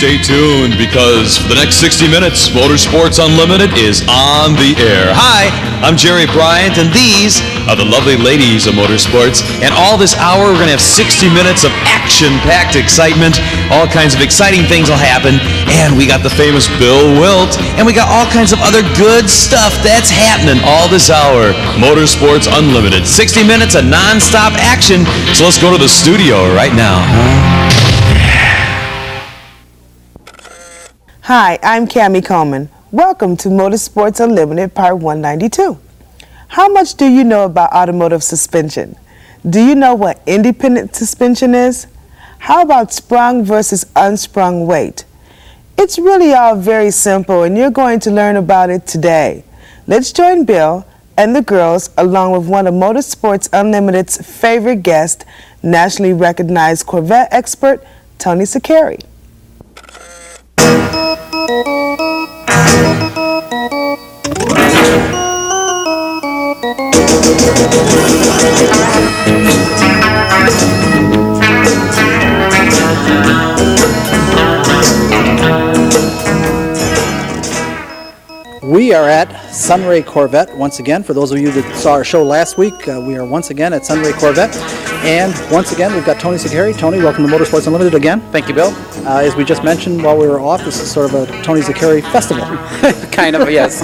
stay tuned because for the next 60 minutes, Motorsports Unlimited is on the air. Hi, I'm Jerry Bryant, and these are the lovely ladies of motorsports. And all this hour, we're going to have 60 minutes of action-packed excitement. All kinds of exciting things will happen. And we got the famous Bill Wildt, and we got all kinds of other good stuff that's happening all this hour. Motorsports Unlimited. 60 minutes of non-stop action. So let's go to the studio right now. Hi, I'm Cammie Coleman. Welcome to Motorsports Unlimited Part 192. How much do you know about automotive suspension? Do you know what independent suspension is? How about sprung versus unsprung weight? It's really all very simple, and you're going to learn about it today. Let's join Bill and the girls along with one of Motorsports Unlimited's favorite guests, nationally recognized Corvette expert, Tony Sakari. We are at Sun Ray Corvette once again. For those of you that saw our show last week, we are once again at Sun Ray Corvette. And once again, we've got Tony Sakari. Tony, welcome to Motorsports Unlimited again. Thank you, Bill. As we just mentioned while we were off, this is sort of a Tony Sakari festival. Kind of, yes.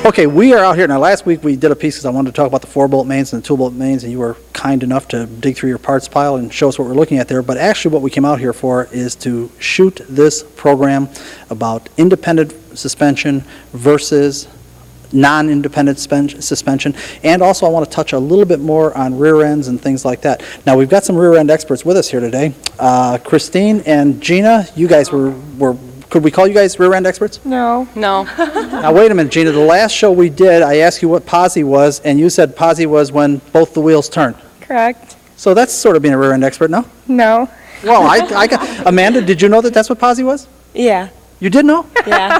Okay, we are out here. Now, last week we did a piece because I wanted to talk about the 4-bolt mains and the 2-bolt mains, and you were kind enough to dig through your parts pile and show us what we're looking at there. But actually what we came out here for is to shoot this program about independent suspension versus non-independent suspension, and also I want to touch a little bit more on rear ends and things like that. Now we've got some rear end experts with us here today. Christine and Gina, you guys were could we call you guys rear end experts? No. Now wait a minute, Gina, the last show we did, I asked you what posi was, and you said posi was when both the wheels turn. Correct. So that's sort of being a rear end expert, no? No. Well, I got, Amanda, did you know that that's what posi was? Yeah. You did know? Yeah.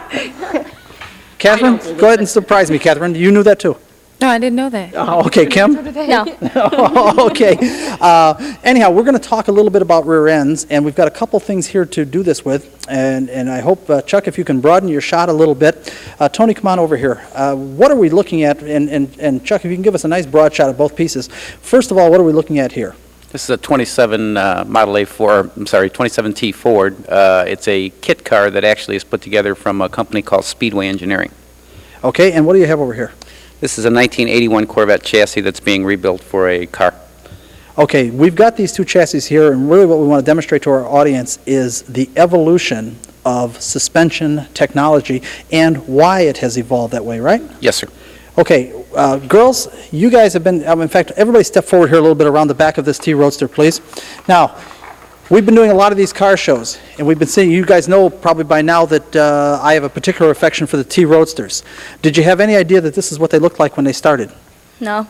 Catherine, go ahead and surprise me, Catherine. You knew that too? No, I didn't know that. Oh, okay, Kim? No. Okay. Anyhow, we're going to talk a little bit about rear ends, and we've got a couple things here to do this with, and I hope, Chuck, if you can broaden your shot a little bit. Tony, come on over here. What are we looking at? And Chuck, if you can give us a nice broad shot of both pieces. First of all, what are we looking at here? This is a 27 Model A4, I'm sorry, 27T Ford. It's a kit car that actually is put together from a company called Speedway Engineering. Okay, and what do you have over here? This is a 1981 Corvette chassis that's being rebuilt for a car. Okay, we've got these two chassis here, and really what we want to demonstrate to our audience is the evolution of suspension technology and why it has evolved that way, right? Yes, sir. Okay, girls, you guys have been, in fact, everybody step forward here a little bit around the back of this T-Roadster, please. Now, we've been doing a lot of these car shows, and we've been seeing, you guys know probably by now that I have a particular affection for the T-Roadsters. Did you have any idea that this is what they looked like when they started? No.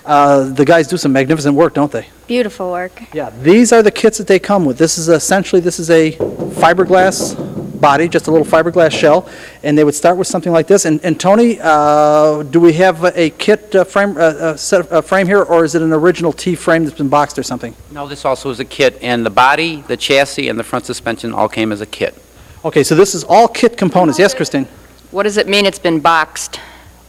The guys do some magnificent work, don't they? Beautiful work. Yeah, these are the kits that they come with. This is essentially, this is a fiberglass body, just a little fiberglass shell, and they would start with something like this. And Tony, do we have a kit frame here, or is it an original T frame that's been boxed or something? No, this also is a kit, and the body, the chassis, and the front suspension all came as a kit. Okay, so this is all kit components. Yes, Christine? What does it mean it's been boxed?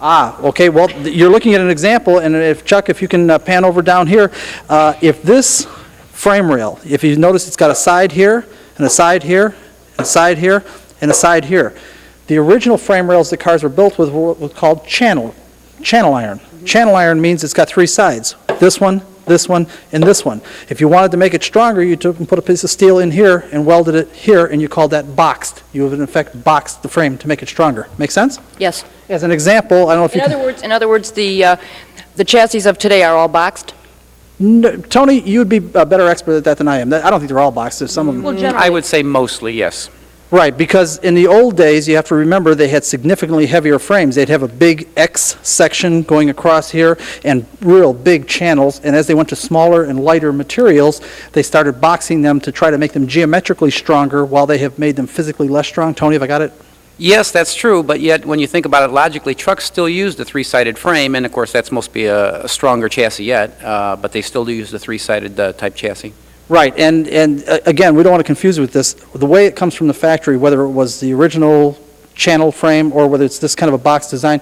Ah, okay, well, you're looking at an example, and if, Chuck, if you can pan over down here, if this frame rail, if you notice it's got a side here, and a side here, and a side here, and a side here. The original frame rails that cars were built with were called channel iron. Channel iron means it's got 3 sides. This one, and this one. If you wanted to make it stronger, you took and put a piece of steel in here and welded it here, and you called that boxed. You have, in effect, boxed the frame to make it stronger. Make sense? Yes. As an example, I don't know if In other words, the chassis of today are all boxed? No, Tony, you would be a better expert at that than I am. I don't think they're all boxed. There's some of them. Well, I would say mostly, yes. Right, because in the old days, you have to remember they had significantly heavier frames. They'd have a big X section going across here and real big channels, and as they went to smaller and lighter materials, they started boxing them to try to make them geometrically stronger while they have made them physically less strong. Tony, have I got it? Yes, that's true, but yet when you think about it logically, trucks still use the 3-sided frame, and of course that's supposed to be a stronger chassis yet, but they still do use the 3-sided type chassis. Right, and again, we don't want to confuse you with this. The way it comes from the factory, whether it was the original channel frame or whether it's this kind of a box design,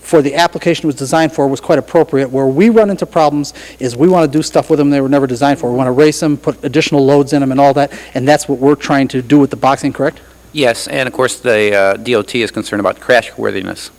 for the application it was designed for was quite appropriate. Where we run into problems is we want to do stuff with them they were never designed for. We want to race them, put additional loads in them and all that, and that's what we're trying to do with the boxing, correct? Yes, and of course, the DOT is concerned about crash worthiness.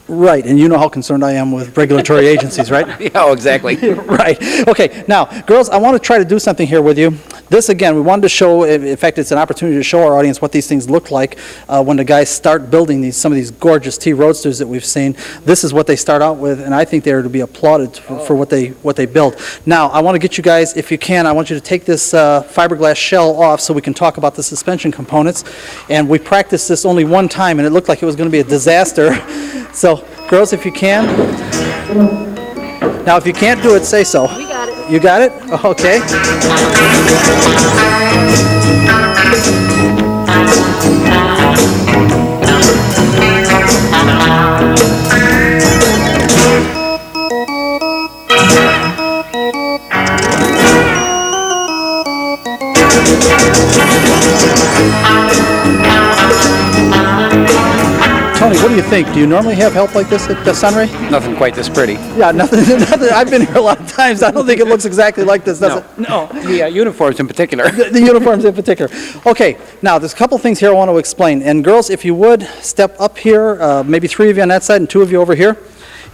Right, and you know how concerned I am with regulatory agencies, right? Yeah, oh, exactly. Right. Okay, now, girls, I want to try to do something here with you. This, again, we wanted to show, in fact, it's an opportunity to show our audience what these things look like when the guys start building some of these gorgeous T-Roadsters that we've seen. This is what they start out with, and I think they're to be applauded for what they build. Now, I want to get you guys, if you can, I want you to take this fiberglass shell off so we can talk about the suspension components. And we practiced this only one time, and it looked like it was going to be a disaster. So, girls, if you can. Now, if you can't do it, say so. We got it. You got it? Okay. Tony, what do you think? Do you normally have help like this at Sun Ray? Nothing quite this pretty. Yeah, nothing. I've been here a lot of times. I don't think it looks exactly like this, does it? No, the uniforms in particular. The uniforms in particular. Okay, now there's a couple things here I want to explain. And girls, if you would, step up here, maybe 3 of you on that side and 2 of you over here.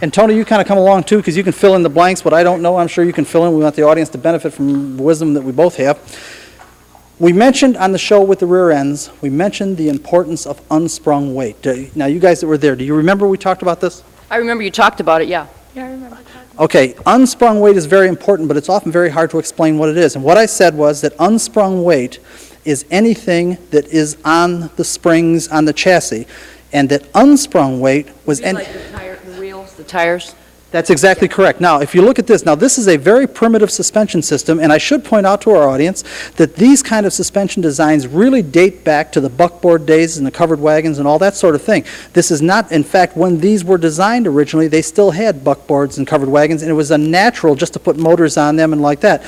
And Tony, you kind of come along too, because you can fill in the blanks. What I don't know, I'm sure you can fill in. We want the audience to benefit from the wisdom that we both have. We mentioned on the show with the rear ends, we mentioned the importance of unsprung weight. Now, you guys that were there, do you remember we talked about this? I remember you talked about it, yeah. Yeah, I remember. Okay, unsprung weight is very important, but it's often very hard to explain what it is. And what I said was that unsprung weight is anything that is on the springs on the chassis, and that unsprung weight was any... Like the wheels, the tires? That's exactly correct. Now, if you look at this, now this is a very primitive suspension system, and I should point out to our audience that these kind of suspension designs really date back to the buckboard days and the covered wagons and all that sort of thing. This is not, in fact, when these were designed originally, they still had buckboards and covered wagons, and it was unnatural just to put motors on them and like that.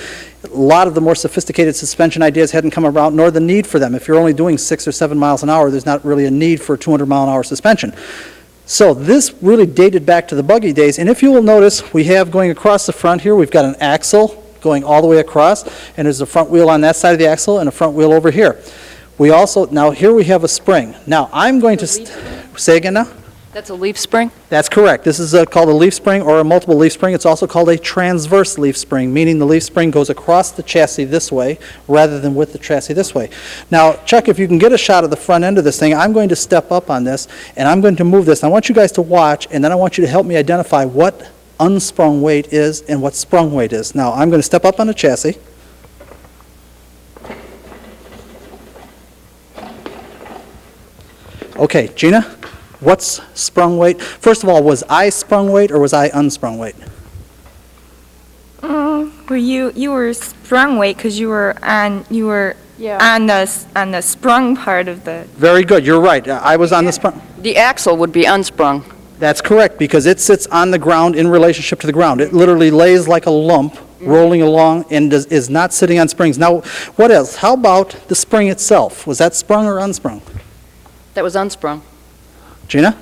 A lot of the more sophisticated suspension ideas hadn't come around, nor the need for them. If you're only doing 6 or 7 miles an hour, there's not really a need for 200-mile-an-hour suspension. So this really dated back to the buggy days, and if you will notice, we have going across the front here, we've got an axle going all the way across, and there's a front wheel on that side of the axle and a front wheel over here. We also, now here we have a spring. Now I'm going to, say again now? That's a leaf spring? That's correct. This is called a leaf spring or a multiple leaf spring. It's also called a transverse leaf spring, meaning the leaf spring goes across the chassis this way rather than with the chassis this way. Now, Chuck, if you can get a shot of the front end of this thing, I'm going to step up on this, and I'm going to move this. I want you guys to watch, and then I want you to help me identify what unsprung weight is and what sprung weight is. Now, I'm going to step up on the chassis. Okay, Gina? What's sprung weight? First of all, was I sprung weight or was I unsprung weight? Were you were sprung weight because you were on the sprung part of the. Very good. You're right. I was on the sprung. The axle would be unsprung. That's correct, because it sits on the ground in relationship to the ground. It literally lays like a lump rolling along and is not sitting on springs. Now, what else? How about the spring itself? Was that sprung or unsprung? That was unsprung. Gina?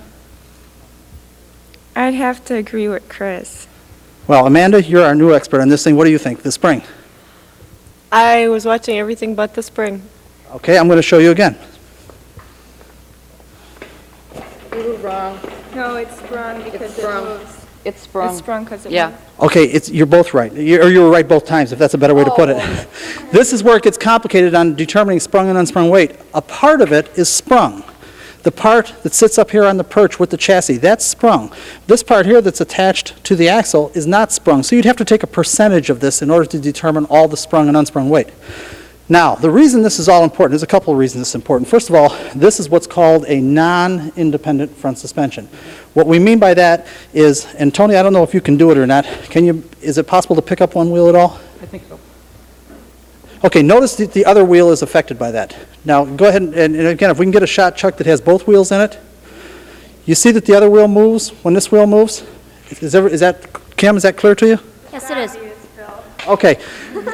I'd have to agree with Chris. Well, Amanda, you're our new expert on this thing. What do you think? The spring? I was watching everything but the spring. Okay, I'm going to show you again. You were wrong. No, it's sprung because sprung. it moves. It's sprung. It's sprung because it Yeah. moves. Okay, you're both right. You were right both times, if that's a better way to put it. This is where it gets complicated on determining sprung and unsprung weight. A part of it is sprung. The part that sits up here on the perch with the chassis, that's sprung. This part here that's attached to the axle is not sprung. So you'd have to take a percentage of this in order to determine all the sprung and unsprung weight. Now, the reason this is all important, there's a couple of reasons it's important. First of all, this is what's called a non-independent front suspension. What we mean by that is, and Tony, I don't know if you can do it or not, is it possible to pick up one wheel at all? I think so. Okay, notice that the other wheel is affected by that. Now, go ahead and again, if we can get a shot, Chuck, that has both wheels in it. You see that the other wheel moves when this wheel moves? Kim, is that clear to you? Yes, it is. Okay,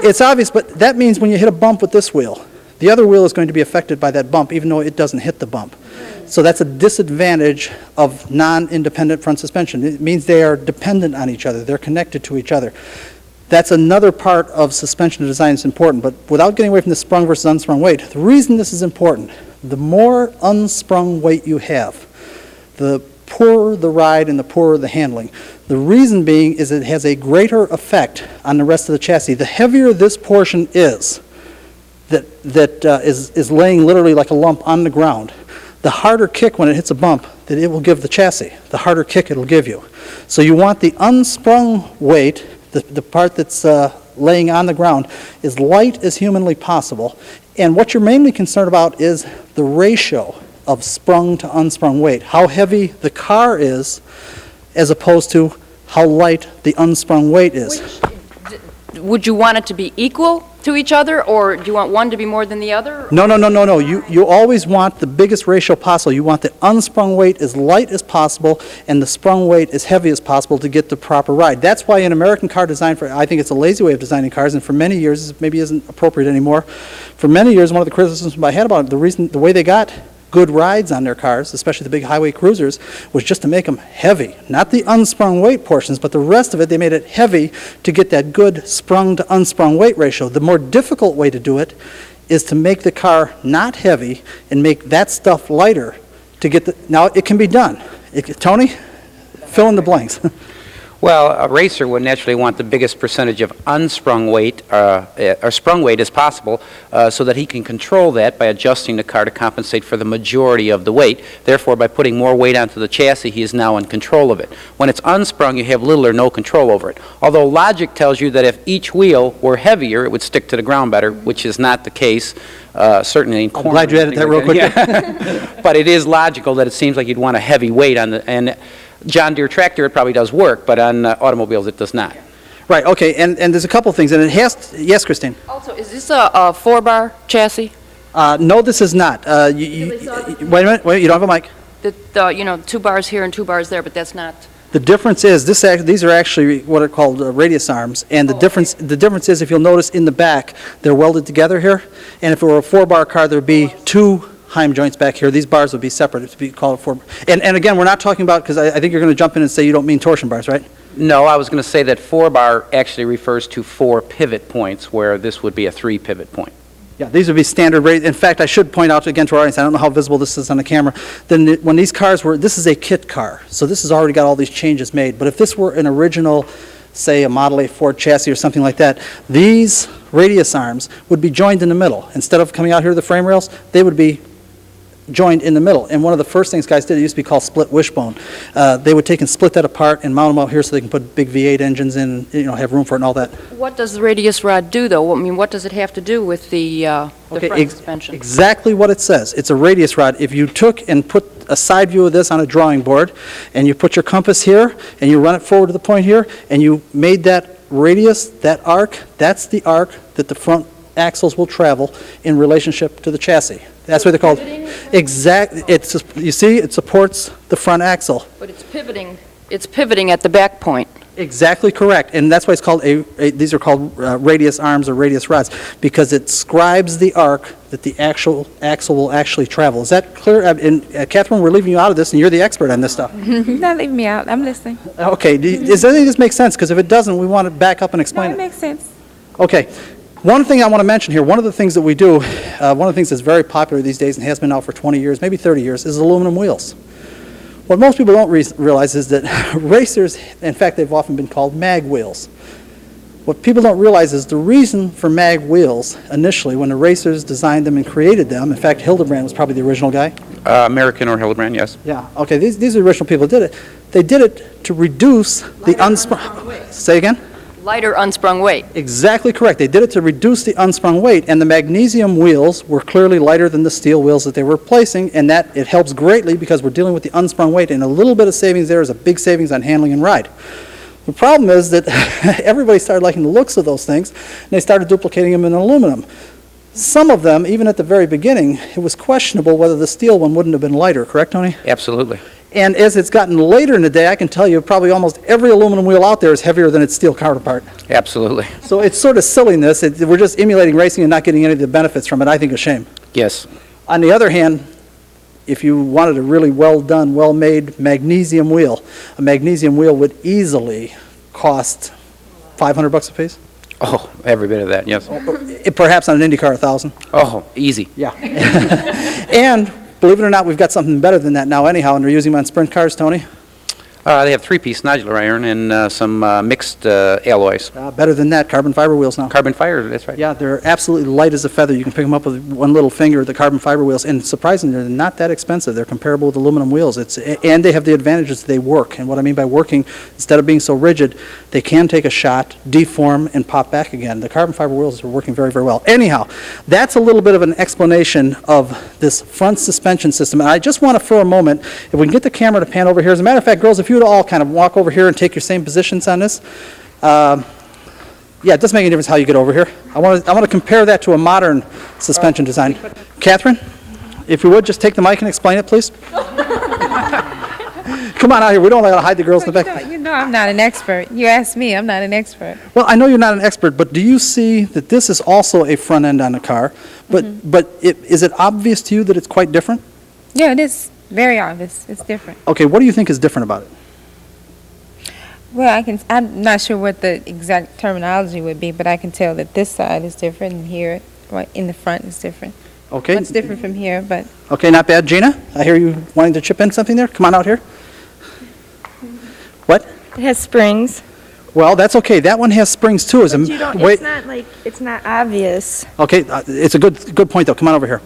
it's obvious, but that means when you hit a bump with this wheel, the other wheel is going to be affected by that bump, even though it doesn't hit the bump. So that's a disadvantage of non-independent front suspension. It means they are dependent on each other. They're connected to each other. That's another part of suspension design that's important, but without getting away from the sprung versus unsprung weight, the reason this is important, the more unsprung weight you have, the poorer the ride and the poorer the handling. The reason being is it has a greater effect on the rest of the chassis. The heavier this portion is, that is laying literally like a lump on the ground, the harder kick when it hits a bump that it will give the chassis, the harder kick it'll give you. So you want the unsprung weight, the part that's laying on the ground, as light as humanly possible. And what you're mainly concerned about is the ratio of sprung to unsprung weight, how heavy the car is as opposed to how light the unsprung weight is. Would you want it to be equal to each other, or do you want one to be more than the other? No. You always want the biggest ratio possible. You want the unsprung weight as light as possible and the sprung weight as heavy as possible to get the proper ride. That's why in American car design, I think it's a lazy way of designing cars, and for many years, it maybe isn't appropriate anymore. For many years, one of the criticisms I had about it, the way they got good rides on their cars, especially the big highway cruisers, was just to make them heavy. Not the unsprung weight portions, but the rest of it, they made it heavy to get that good sprung to unsprung weight ratio. The more difficult way to do it is to make the car not heavy and make that stuff lighter to get the, now it can be done. Tony, fill in the blanks. Well, a racer would naturally want the biggest percentage of unsprung weight, or sprung weight as possible, so that he can control that by adjusting the car to compensate for the majority of the weight. Therefore, by putting more weight onto the chassis, he is now in control of it. When it's unsprung, you have little or no control over it. Although logic tells you that if each wheel were heavier, it would stick to the ground better, which is not the case, certainly in corners. I'm glad you added that real quick. Yeah. But it is logical that it seems like you'd want a heavy weight on the, and John Deere tractor, it probably does work, but on automobiles, it does not. Right, okay, and there's a couple things, and it has, yes, Christine? Also, is this a 4-bar chassis? No, this is not. Wait a minute, you don't have a mic. The 2 bars here and 2 bars there, but that's not... The difference is, these are actually what are called radius arms, and the difference is, if you'll notice in the back, they're welded together here, and if it were a 4-bar car, there'd be 2 Heim joints back here. These bars would be separate. It would be called a 4. And again, we're not talking about, because I think you're going to jump in and say you don't mean torsion bars, right? No, I was going to say that 4-bar actually refers to 4 pivot points, where this would be a 3 pivot point. Yeah, these would be standard radius. In fact, I should point out again to our audience, I don't know how visible this is on the camera, when these cars were, this is a kit car, so this has already got all these changes made. But if this were an original, say a Model A Ford chassis or something like that, these radius arms would be joined in the middle. Instead of coming out here to the frame rails, they would be joined in the middle. And one of the first things guys did, it used to be called split wishbone. They would take and split that apart and mount them out here so they can put big V8 engines in, have room for it and all that. What does the radius rod do, though? I mean, what does it have to do with the front suspension? Exactly what it says. It's a radius rod. If you took and put a side view of this on a drawing board, and you put your compass here, and you run it forward to the point here, and you made that radius, that arc, that's the arc that the front axles will travel in relationship to the chassis. That's what they're called. Exactly. You see, it supports the front axle. But it's pivoting. It's pivoting at the back point. Exactly correct, and that's why it's called these are called radius arms or radius rods, because it scribes the arc that the actual axle will actually travel. Is that clear? And Catherine, we're leaving you out of this, and you're the expert on this stuff. Not leaving me out. I'm listening. Okay. Does any of this make sense? Because if it doesn't, we want to back up and explain No, it makes sense. Okay. One thing I want to mention here, one of the things that we do, one of the things that's very popular these days and has been now for 20 years, maybe 30 years, is aluminum wheels. What most people don't realize is that racers, in fact, they've often been called mag wheels. What people don't realize is the reason for mag wheels initially, when the racers designed them and created them, in fact, Hildebrand was probably the original guy. American or Hildebrand, yes. Yeah, okay, these are the original people who did it. They did it to reduce the unsprung... Say again? Lighter unsprung weight. Exactly correct. They did it to reduce the unsprung weight, and the magnesium wheels were clearly lighter than the steel wheels that they were replacing, and that it helps greatly because we're dealing with the unsprung weight, and a little bit of savings there is a big savings on handling and ride. The problem is that everybody started liking the looks of those things, and they started duplicating them in aluminum. Some of them, even at the very beginning, it was questionable whether the steel one wouldn't have been lighter, correct, Tony? Absolutely. And as it's gotten later in the day, I can tell you probably almost every aluminum wheel out there is heavier than its steel counterpart. Absolutely. So it's sort of silliness. We're just emulating racing and not getting any of the benefits from it. I think a shame. Yes. On the other hand, if you wanted a really well done, well made magnesium wheel, a magnesium wheel would easily cost $500 a piece. Oh, every bit of that, yes. Perhaps on an IndyCar, $1,000. Oh, easy. Yeah. And believe it or not, we've got something better than that now anyhow, and they're using them on sprint cars, Tony. They have three-piece nodular iron and some mixed alloys. Better than that, carbon fiber wheels now. Carbon fiber, that's right. Yeah, they're absolutely light as a feather. You can pick them up with one little finger, the carbon fiber wheels, and surprisingly, they're not that expensive. They're comparable with aluminum wheels. And they have the advantages they work. And what I mean by working, instead of being so rigid, they can take a shot, deform, and pop back again. The carbon fiber wheels are working very, very well. Anyhow, that's a little bit of an explanation of this front suspension system. And I just want to, for a moment, if we can get the camera to pan over here. As a matter of fact, girls, if you would all kind of walk over here and take your same positions on this. Yeah, it doesn't make any difference how you get over here. I want to compare that to a modern suspension design. Catherine, if you would, just take the mic and explain it, please. Come on out here. We don't want to hide the girls in the back. You know I'm not an expert. You asked me. I'm not an expert. Well, I know you're not an expert, but do you see that this is also a front end on the car? But is it obvious to you that it's quite different? Yeah, it is very obvious. It's different. Okay, what do you think is different about it? Well, I'm not sure what the exact terminology would be, but I can tell that this side is different and here, right in the front is different. Okay. It's different from here, but Okay, not bad. Gina, I hear you wanting to chip in something there. Come on out here. What? It has springs. Well, that's okay. That one has springs too. But you don't, it's not obvious. Okay, it's a good point though. Come on over here.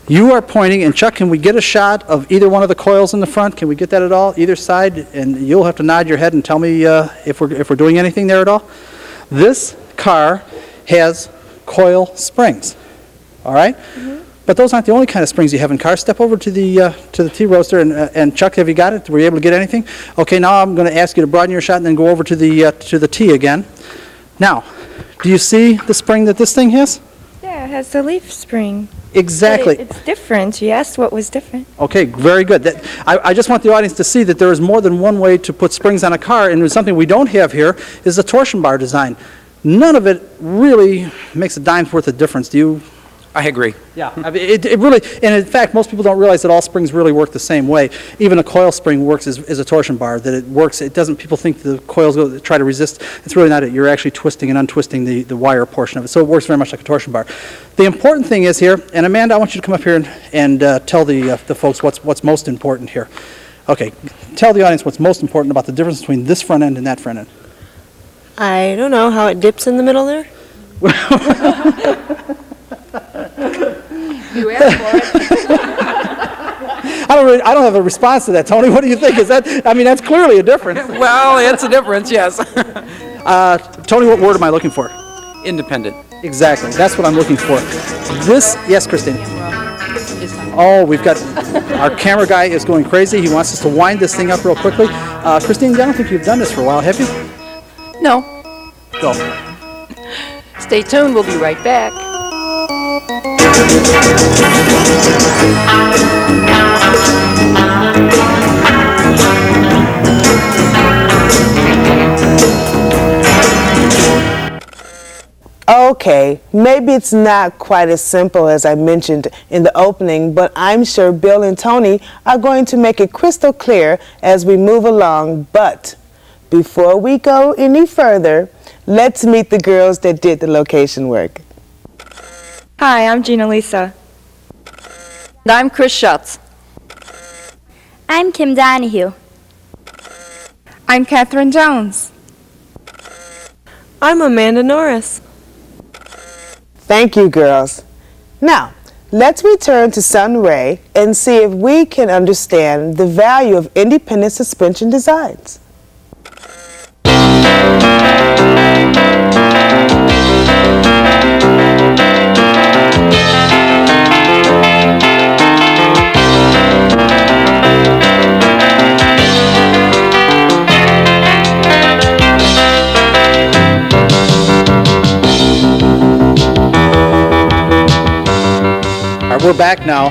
You are pointing, and Chuck, can we get a shot of either one of the coils in the front? Can we get that at all, either side? And you'll have to nod your head and tell me if we're doing anything there at all. This car has coil springs. All right. Mm-hmm. But those aren't the only kind of springs you have in cars. Step over to the T-roaster, and Chuck, have you got it? Were you able to get anything? Okay, now I'm going to ask you to broaden your shot and then go over to the T again. Now, do you see the spring that this thing has? Yeah, it has the leaf spring. Exactly. But it's different. You asked what was different. Okay, very good. I just want the audience to see that there is more than one way to put springs on a car, and something we don't have here is the torsion bar design. None of it really makes a dime's worth of difference. Do you? I agree. Yeah, I mean, it really, and in fact, most people don't realize that all springs really work the same way. Even a coil spring works as a torsion bar, that it works, it doesn't, people think the coils try to resist. It's really not it. You're actually twisting and untwisting the wire portion of it. So it works very much like a torsion bar. The important thing is here, and Amanda, I want you to come up here and tell the folks what's most important here. Okay, tell the audience what's most important about the difference between this front end and that front end. I don't know how it dips in the middle there. You asked for it. I don't have a response to that, Tony. What do you think? That's clearly a difference. Well, it's a difference, yes. Tony, what word am I looking for? Independent. Exactly. That's what I'm looking for. Yes, Christine. Oh, we've got, our camera guy is going crazy. He wants us to wind this thing up real quickly. Christine, I don't think you've done this for a while, have you? No. Go. Stay tuned. We'll be right back. Okay, maybe it's not quite as simple as I mentioned in the opening, but I'm sure Bill and Tony are going to make it crystal clear as we move along. But before we go any further, let's meet the girls that did the location work. Hi, I'm Gina Lisa. And I'm Chris Schutz. I'm Kim Donahue. I'm Catherine Jones. I'm Amanda Norris. Thank you, girls. Now, let's return to Sun Ray and see if we can understand the value of independent suspension designs. We're back now,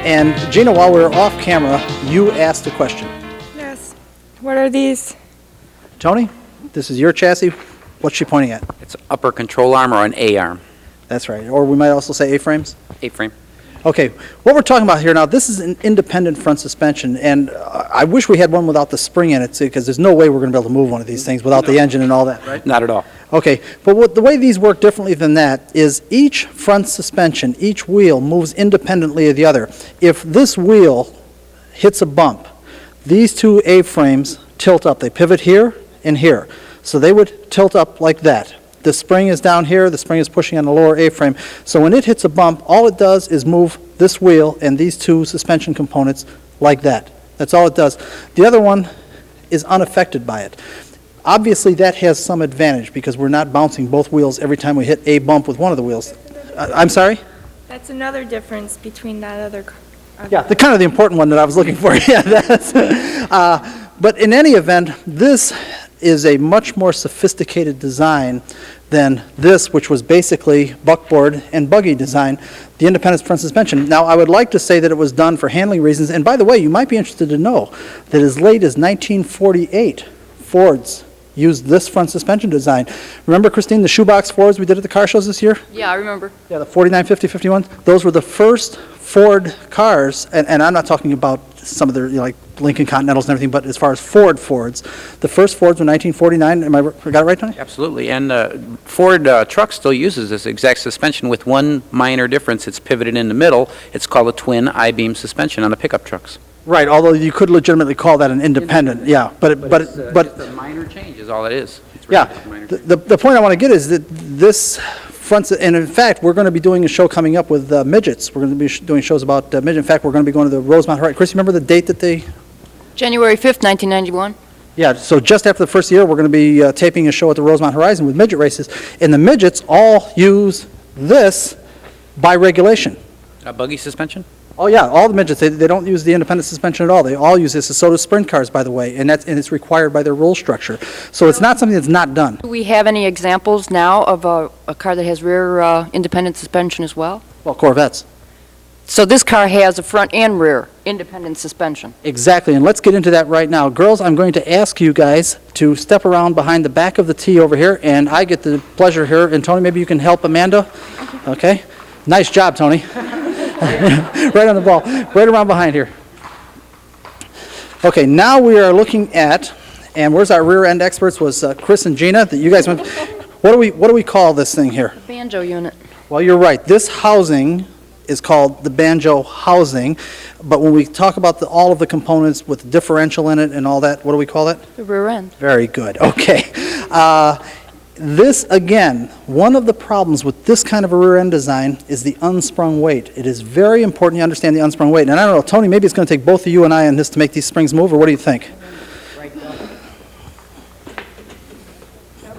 and Gina, while we were off camera, you asked a question. What are these? Tony, this is your chassis. What's she pointing at? It's upper control arm or an A-arm, That's right. Or we might also say A-frames. A-frame. Okay, what we're talking about here now, this is an independent front suspension, and I wish we had one without the spring in it, because there's no way we're going to be able to move one of these things without the engine and all that, right? Not at all. Okay, but the way these work differently than that is each front suspension, each wheel moves independently of the other. If this wheel hits a bump, these two A-frames tilt up. They pivot here and here. So they would tilt up like that. The spring is down here, the spring is pushing on the lower A-frame. So when it hits a bump, all it does is move this wheel and these two suspension components like that. That's all it does. The other one is unaffected by it. Obviously, that has some advantage because we're not bouncing both wheels every time we hit a bump with one of the wheels. I'm sorry? That's another difference between that other. Yeah, the kind of the important one that I was looking for. Yeah, that's. But in any event, this is a much more sophisticated design than this, which was basically buckboard and buggy design, the independent front suspension. Now, I would like to say that it was done for handling reasons, and by the way, you might be interested to know that as late as 1948, Fords used this front suspension design. Remember, Christine, the shoebox Fords we did at the car shows this year? Yeah, I remember. Yeah, the 49, 50, 51. Those were the first Ford cars, and I'm not talking about some of their, like Lincoln Continentals and everything, but as far as Fords, the first Fords were 1949. Am I got it right, Tony? Absolutely, and Ford truck still uses this exact suspension with one minor difference. It's pivoted in the middle. It's called a twin I-beam suspension on the pickup trucks. Right, although you could legitimately call that an independent, yeah, but It's a minor change is all it is. It's really yeah, just a minor change. the point I want to get is that this front, and in fact, we're going to be doing a show coming up with midgets. We're going to be doing shows about midgets. In fact, we're going to be going to the Rosemount Horizon. Chris, you remember the date that they? January 5th, 1991. Yeah, so just after the first year, we're going to be taping a show at the Rosemount Horizon with midget races, and the midgets all use this by regulation. A buggy suspension? Oh, yeah, all the midgets, they don't use the independent suspension at all. They all use this, so do sprint cars, by the way, and it's required by their rule structure. So it's not something that's not done. Do we have any examples now of a car that has rear independent suspension as well? Well, Corvettes. So this car has a front and rear independent suspension. Exactly, and let's get into that right now. Girls, I'm going to ask you guys to step around behind the back of the T over here, and I get the pleasure here, and Tony, maybe you can help Amanda? Okay? Nice job, Tony. Right on the ball, right around behind here. Okay, now we are looking at, and where's our rear end experts, was Chris and Gina, that you guys went, what do we call this thing here? The banjo unit. Well, you're right, this housing is called the banjo housing, but when we talk about all of the components with the differential in it and all that, what do we call that? The rear end. Very good, okay. This, again, one of the problems with this kind of a rear end design is the unsprung weight. It is very important you understand the unsprung weight. And I don't know, Tony, maybe it's going to take both of you and I on this to make these springs move, or what do you think?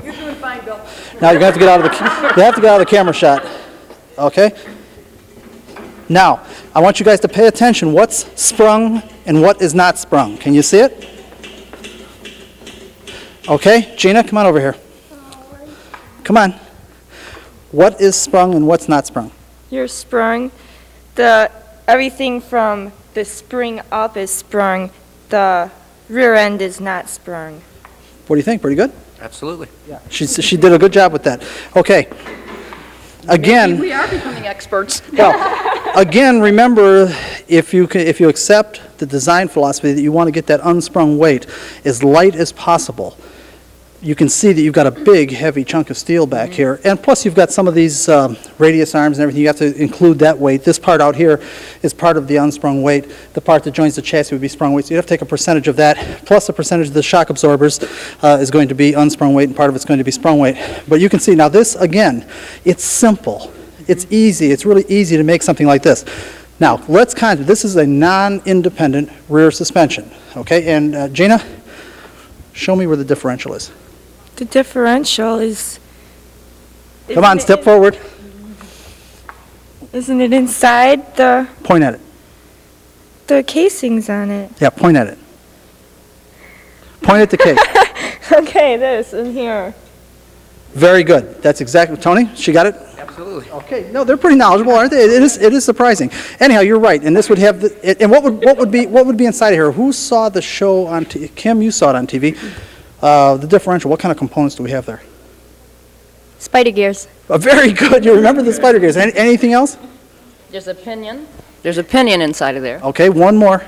You're doing fine, Bill. Now you have to get out of the camera shot. Okay? Now, I want you guys to pay attention. What's sprung and what is not sprung? Can you see it? Okay, Gina, come on over here. Come on. What is sprung and what's not sprung? You're sprung. Everything from the spring up is sprung. The rear end is not sprung. What do you think? Pretty good? Absolutely. Yeah. She did a good job with that. Okay. Again. We are becoming experts. Well, again, remember, if you accept the design philosophy that you want to get that unsprung weight as light as possible, you can see that you've got a big, heavy chunk of steel back here, and plus you've got some of these radius arms and everything. You have to include that weight. This part out here is part of the unsprung weight. The part that joins the chassis would be sprung weight, so you have to take a percentage of that, plus a percentage of the shock absorbers is going to be unsprung weight, and part of it's going to be sprung weight. But you can see, now this, again, it's simple. It's easy. It's really easy to make something like this. Now, this is a non-independent rear suspension, okay? And Gina, show me where the differential is. The differential is. Come on, step forward. Isn't it inside the Point at it. casings on it? Yeah, point at it. Point at the case. Okay, this in here. Very good. That's exactly, Tony, she got it? Absolutely. Okay, no, they're pretty knowledgeable, aren't they? It is surprising. Anyhow, you're right, and this would have, and what would be inside of here? Who saw the show on, Kim, you saw it on TV, the differential, what kind of components do we have there? Spider gears. Very good, you remember the spider gears. Anything else? There's a pinion. There's a pinion inside of there. Okay, one more.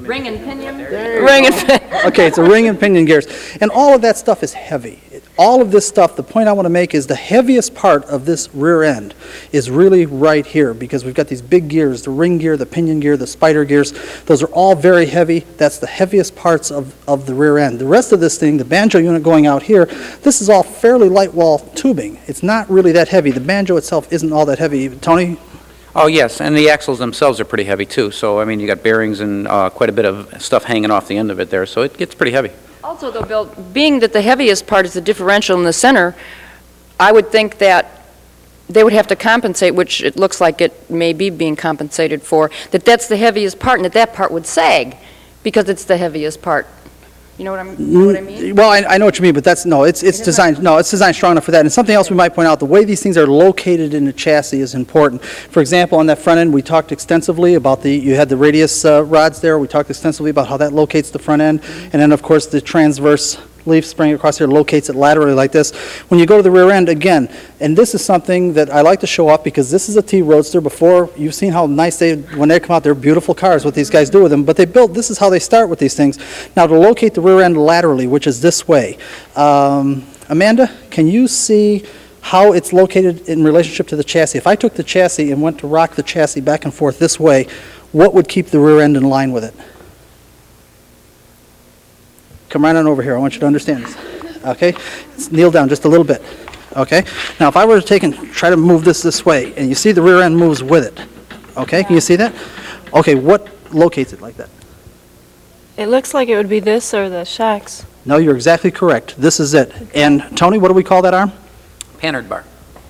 Ring and pinion. Ring and pinion. Okay, it's a ring and pinion gears. And all of that stuff is heavy. All of this stuff, the point I want to make is the heaviest part of this rear end is really right here, because we've got these big gears, the ring gear, the pinion gear, the spider gears. Those are all very heavy. That's the heaviest parts of the rear end. The rest of this thing, the banjo unit going out here, this is all fairly light wall tubing. It's not really that heavy. The banjo itself isn't all that heavy. Tony? Oh, yes, and the axles themselves are pretty heavy, too. So, I mean, you got bearings and quite a bit of stuff hanging off the end of it there, so it gets pretty heavy. Also, though, Bill, being that the heaviest part is the differential in the center, I would think that they would have to compensate, which it looks like it may be being compensated for, that that's the heaviest part and that part would sag because it's the heaviest part. You know what I mean? Well, I know what you mean, but it's designed strong enough for that. And something else we might point out, the way these things are located in the chassis is important. For example, on that front end, we talked extensively about you had the radius rods there. We talked extensively about how that locates the front end. And then, of course, the transverse leaf spring across here locates it laterally like this. When you go to the rear end, again, and this is something that I like to show off because this is a T Roadster. Before, you've seen how nice when they come out, they're beautiful cars, what these guys do with them. But this is how they start with these things. Now, to locate the rear end laterally, which is this way, Amanda, can you see how it's located in relationship to the chassis? If I took the chassis and went to rock the chassis back and forth this way, what would keep the rear end in line with it? Come right on over here. I want you to understand this. Okay? Kneel down just a little bit. Okay? Now, if I were to try to move this way, and you see the rear end moves with it. Okay? Can you see that? Okay, what locates it like that? It looks like it would be this or the shocks. No, you're exactly correct. This is it. And, Tony, what do we call that arm? Panhard bar.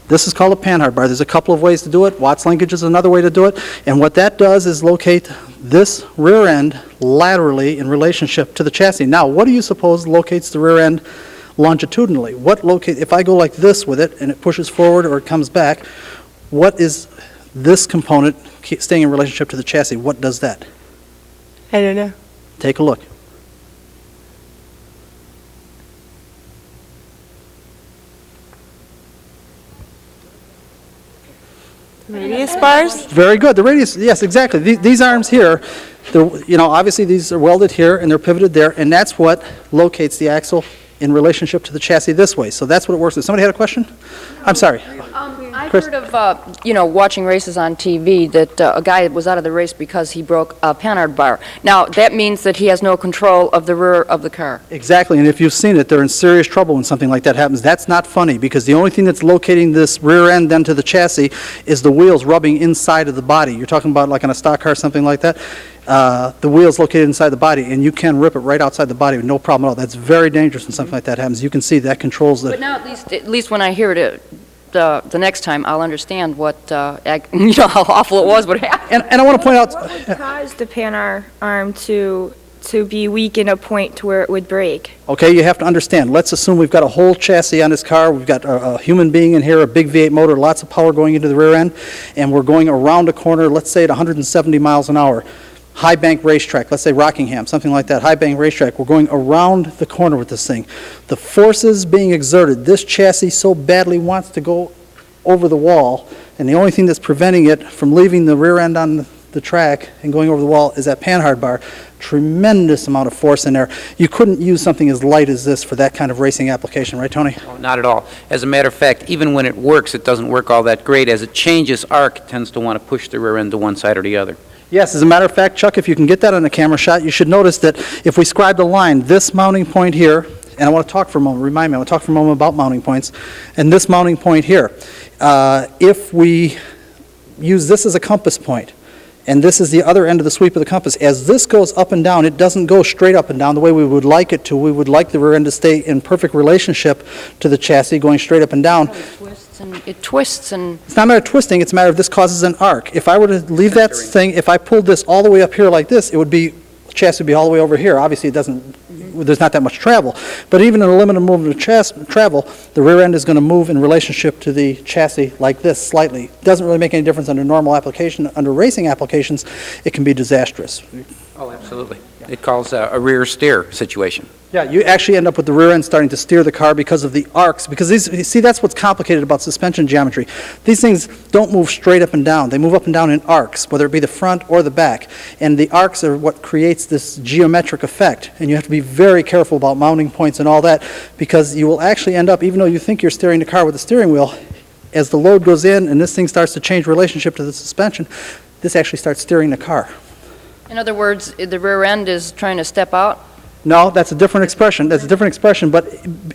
This is called a panhard bar. There's a couple of ways to do it. Watts linkage is another way to do it. And what that does is locate this rear end laterally in relationship to the chassis. Now, what do you suppose locates the rear end longitudinally? If I go like this with it and it pushes forward or it comes back, what is this component staying in relationship to the chassis? What does that? I don't know. Take a look. Radius bars? Very good. The radius, yes, exactly. These arms here, obviously these are welded here and they're pivoted there, and that's what locates the axle in relationship to the chassis this way. So that's what it works with. Somebody had a question? I'm sorry. I've Chris? heard of, watching races on TV that a guy was out of the race because he broke a Panhard bar. Now, that means that he has no control of the rear of the car. Exactly, and if you've seen it, they're in serious trouble when something like that happens. That's not funny, because the only thing that's locating this rear end then to the chassis is the wheels rubbing inside of the body. You're talking about like on a stock car, something like that. The wheel's located inside the body, and you can rip it right outside the body with no problem at all. That's very dangerous when something like that happens. You can see that controls the... But now, at least when I hear it, the next time, I'll understand what, how awful it was, what happened. And I want to point out... What would cause the Panhard arm to be weak in a point to where it would break? Okay, you have to understand. Let's assume we've got a whole chassis on this car. We've got a human being in here, a big V8 motor, lots of power going into the rear end, and we're going around a corner, let's say at 170 miles an hour. High bank racetrack, let's say Rockingham, something like that, high bank racetrack. We're going around the corner with this thing. The forces being exerted, this chassis so badly wants to go over the wall, and the only thing that's preventing it from leaving the rear end on the track and going over the wall is that Panhard bar. Tremendous amount of force in there. You couldn't use something as light as this for that kind of racing application, right, Tony? Oh, not at all. As a matter of fact, even when it works, it doesn't work all that great. As it changes arc, it tends to want to push the rear end to one side or the other. Yes, as a matter of fact, Chuck, if you can get that on a camera shot, you should notice that if we scribed a line, this mounting point here, and I want to talk for a moment, I want to talk for a moment about mounting points, and this mounting point here. If we use this as a compass point, and this is the other end of the sweep of the compass, as this goes up and down, it doesn't go straight up and down the way we would like it to. We would like the rear end to stay in perfect relationship to the chassis, going straight up and down. It twists and... It's not a matter of twisting, it's a matter of this causes an arc. If I were to leave that thing, if I pulled this all the way up here like this, the chassis would be all the way over here. Obviously, it doesn't there's not that much travel. But even in a limited movement of travel, the rear end is going to move in relationship to the chassis like this slightly. It doesn't really make any difference under normal application. Under racing applications, it can be disastrous. Oh, absolutely. It calls a rear steer situation. Yeah, you actually end up with the rear end starting to steer the car because of the arcs, because these, you see, that's what's complicated about suspension geometry. These things don't move straight up and down. They move up and down in arcs, whether it be the front or the back. And the arcs are what creates this geometric effect. And you have to be very careful about mounting points and all that, because you will actually end up, even though you think you're steering the car with the steering wheel, as the load goes in and this thing starts to change relationship to the suspension, this actually starts steering the car. In other words, the rear end is trying to step out? No, that's a different expression. That's a different expression, but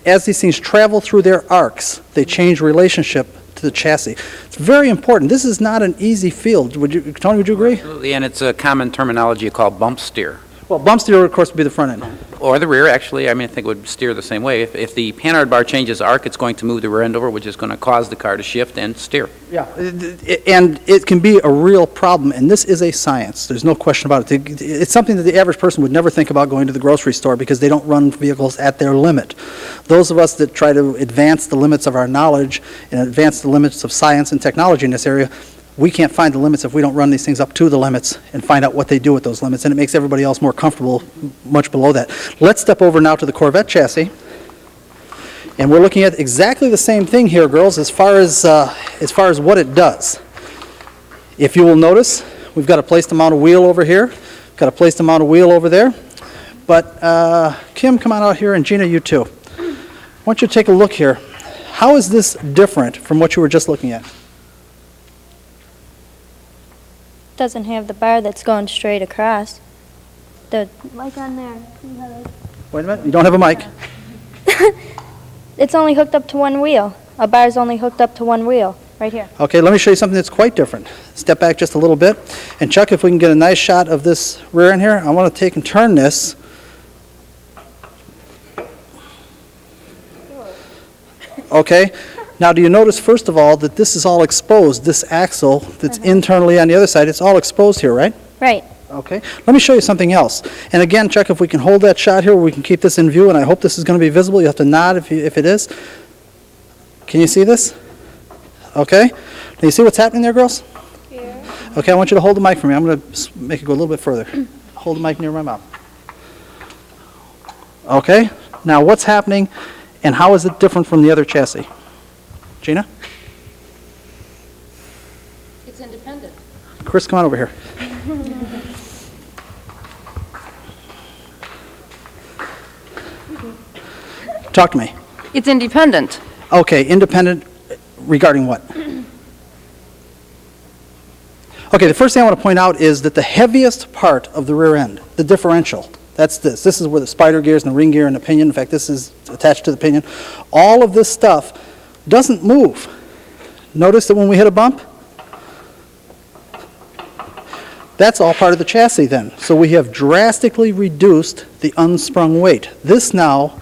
as these things travel through their arcs, they change relationship to the chassis. It's very important. This is not an easy field. Tony, would you agree? Absolutely, and it's a common terminology called bump steer. Well, bump steer, of course, would be the front end. Or the rear, actually, I mean, I think it would steer the same way. If the panhard bar changes arc, it's going to move the rear end over, which is going to cause the car to shift and steer. Yeah, and it can be a real problem, and this is a science. There's no question about it. It's something that the average person would never think about going to the grocery store because they don't run vehicles at their limit. Those of us that try to advance the limits of our knowledge and advance the limits of science and technology in this area, we can't find the limits if we don't run these things up to the limits and find out what they do with those limits, and it makes everybody else more comfortable much below that. Let's step over now to the Corvette chassis, and we're looking at exactly the same thing here, girls, as far as what it does. If you will notice, we've got a place to mount a wheel over here, got a place to mount a wheel over there, but Kim, come on out here, and Gina, you too. I want you to take a look here. How is this different from what you were just looking at? Doesn't have the bar that's going straight across. Like on there. Wait a minute, you don't have a mic. It's only hooked up to one wheel. A bar's only hooked up to one wheel, right here. Okay, let me show you something that's quite different. Step back just a little bit. And Chuck, if we can get a nice shot of this rear end here, I want to take and turn this. Okay, now do you notice, first of all, that this is all exposed, this axle that's internally on the other side, it's all exposed here, right? Right. Okay, let me show you something else. And again, Chuck, if we can hold that shot here where we can keep this in view, and I hope this is going to be visible. You have to nod if it is. Can you see this? Okay. Do you see what's happening there, girls? Yeah. Okay, I want you to hold the mic for me. I'm going to make it go a little bit further. Hold the mic near my mouth. Okay, now what's happening and how is it different from the other chassis? Gina? It's independent. Chris, come on over here. Talk to me. It's independent. Okay, independent regarding what? Okay, the first thing I want to point out is that the heaviest part of the rear end, the differential, that's this. This is where the spider gears and the ring gear and the pinion, in fact, this is attached to the pinion. All of this stuff doesn't move. Notice that when we hit a bump, that's all part of the chassis then. So we have drastically reduced the unsprung weight. This now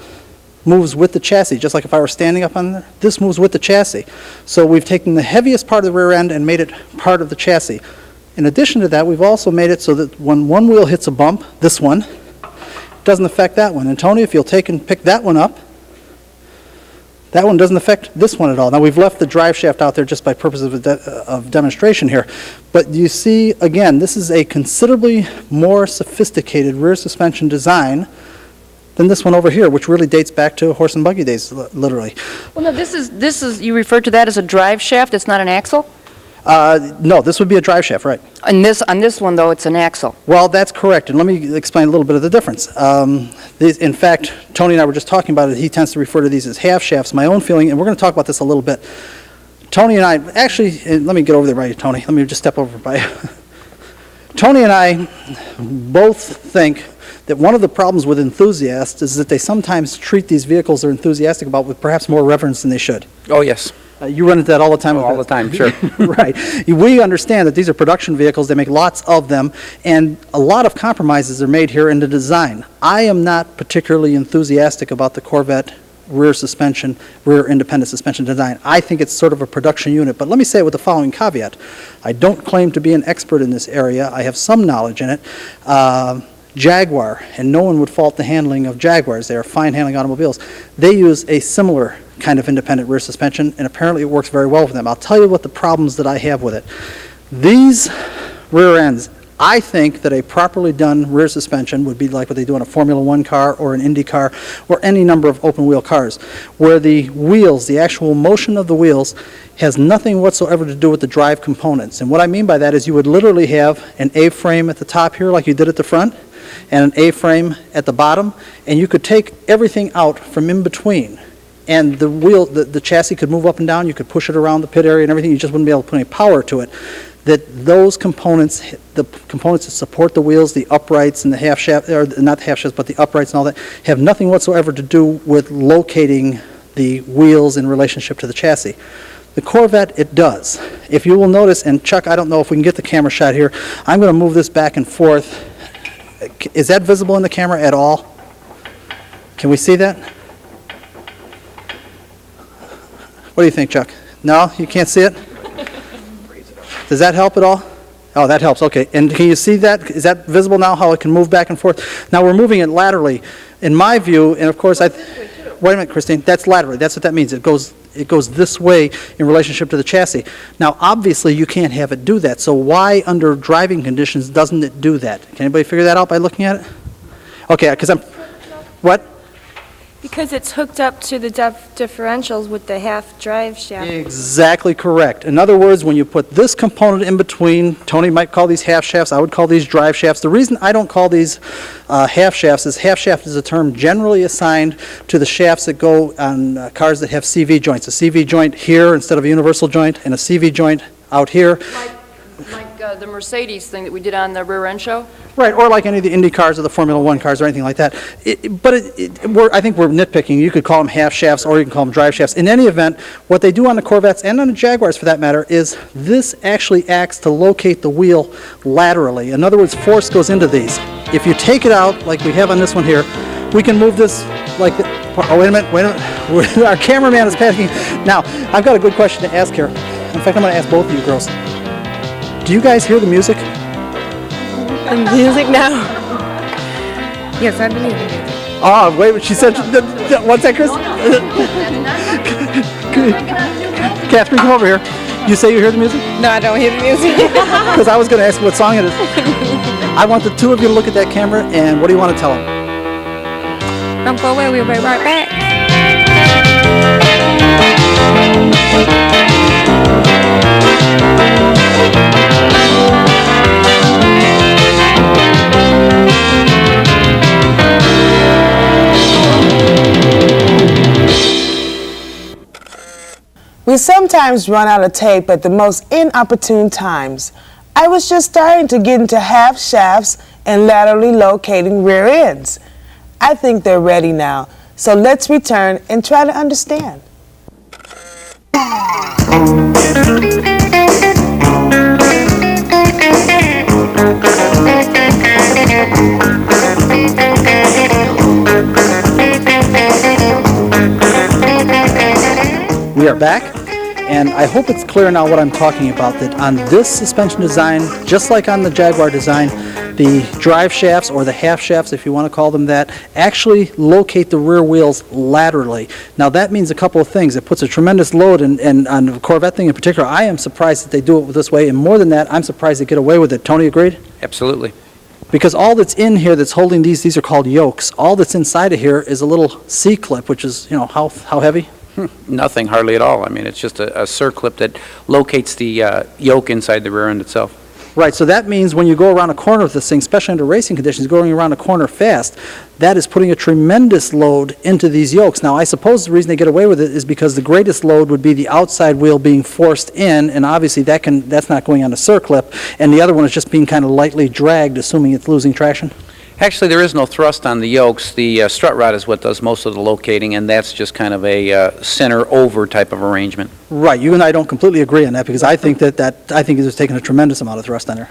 moves with the chassis, just like if I were standing up on there, this moves with the chassis. So we've taken the heaviest part of the rear end and made it part of the chassis. In addition to that, we've also made it so that when one wheel hits a bump, this one, it doesn't affect that one. And Tony, if you'll take and pick that one up, that one doesn't affect this one at all. Now, we've left the drive shaft out there just by purpose of demonstration here. But you see, again, this is a considerably more sophisticated rear suspension design than this one over here, which really dates back to horse and buggy days, literally. Well, no, this is, you refer to that as a drive shaft, it's not an axle? No, this would be a drive shaft, right. On this one, though, it's an axle. Well, that's correct, and let me explain a little bit of the difference. In fact, Tony and I were just talking about it, he tends to refer to these as half shafts. My own feeling, and we're going to talk about this a little bit, Tony and I, actually, let me get over there by you, Tony. Let me just step over by you. Tony and I both think that one of the problems with enthusiasts is that they sometimes treat these vehicles they're enthusiastic about with perhaps more reverence than they should. Oh, yes. You run into that all the time. All the time, sure. Right. We understand that these are production vehicles. They make lots of them, and a lot of compromises are made here in the design. I am not particularly enthusiastic about the Corvette rear independent suspension design. I think it's sort of a production unit, but let me say it with the following caveat. I don't claim to be an expert in this area. I have some knowledge in it. Jaguar, and no one would fault the handling of Jaguars. They are fine handling automobiles. They use a similar kind of independent rear suspension, and apparently it works very well for them. I'll tell you what the problems that I have with it. These rear ends, I think that a properly done rear suspension would be like what they do in a Formula One car or an Indy car or any number of open wheel cars, where the wheels, the actual motion of the wheels, has nothing whatsoever to do with the drive components. And what I mean by that is you would literally have an A-frame at the top here like you did at the front, and an A-frame at the bottom, and you could take everything out from in between. And the wheel, the chassis could move up and down, you could push it around the pit area and everything, you just wouldn't be able to put any power to it. That those components, the components that support the wheels, the uprights and the half shaft, or not the half shafts, but the uprights and all that, have nothing whatsoever to do with locating the wheels in relationship to the chassis. The Corvette, it does. If you will notice, and Chuck, I don't know if we can get the camera shot here, I'm going to move this back and forth. Is that visible in the camera at all? Can we see that? What do you think, Chuck? No? You can't see it? Does that help at all? Oh, that helps, okay. And can you see that? Is that visible now, how it can move back and forth? Now, we're moving it laterally. In my view, and of course, wait a minute, Christine, that's laterally. That's what that means. It goes this way in relationship to the chassis. Now, obviously, you can't have it do that. So why, under driving conditions, doesn't it do that? Can anybody figure that out by looking at it? Okay, because what? Because it's hooked up to the differentials with the half drive shaft. Exactly correct. In other words, when you put this component in between, Tony might call these half shafts, I would call these drive shafts. The reason I don't call these half shafts is half shaft is a term generally assigned to the shafts that go on cars that have CV joints. A CV joint here instead of a universal joint, and a CV joint out here. Like the Mercedes thing that we did on the rear end show? Right, or like any of the Indy cars or the Formula One cars or anything like that. I think we're nitpicking. You could call them half shafts or you can call them drive shafts. In any event, what they do on the Corvettes and on the Jaguars for that matter is this actually acts to locate the wheel laterally. In other words, force goes into these. If you take it out, like we have on this one here, we can move this like, oh, wait a minute. Our cameraman is panicking. Now, I've got a good question to ask here. In fact, I'm going to ask both of you girls. Do you guys hear the music? The music now. Yes, I believe in it. Oh, wait, she said, what's that, Chris? Catherine, come over here. You say you hear the music? No, I don't hear the music. Because I was going to ask what song it is. I want the two of you to look at that camera, and what do you want to tell them? Don't go away, we'll be right back. We sometimes run out of tape at the most inopportune times. I was just starting to get into half shafts and laterally locating rear ends. I think they're ready now, so let's return and try to understand. We are back, and I hope it's clear now what I'm talking about, that on this suspension design, just like on the Jaguar design, the drive shafts, or the half shafts if you want to call them that, actually locate the rear wheels laterally. Now that means a couple of things. It puts a tremendous load, and on the Corvette thing in particular, I am surprised that they do it this way, and more than that, I'm surprised they get away with it. Tony, agreed? Absolutely. Because all that's in here that's holding these are called yokes. All that's inside of here is a little C-clip, which is, you know, how heavy? Nothing, hardly at all. I mean, it's just a circlip that locates the yoke inside the rear end itself. Right, so that means when you go around a corner with this thing, especially under racing conditions, going around a corner fast, that is putting a tremendous load into these yokes. Now, I suppose the reason they get away with it is because the greatest load would be the outside wheel being forced in, and obviously that's not going on a circlip, and the other one is just being kind of lightly dragged, assuming it's losing traction. Actually, there is no thrust on the yokes. The strut rod is what does most of the locating, and that's just kind of a center-over type of arrangement. Right. You and I don't completely agree on that, because I think that I think it's taking a tremendous amount of thrust on there.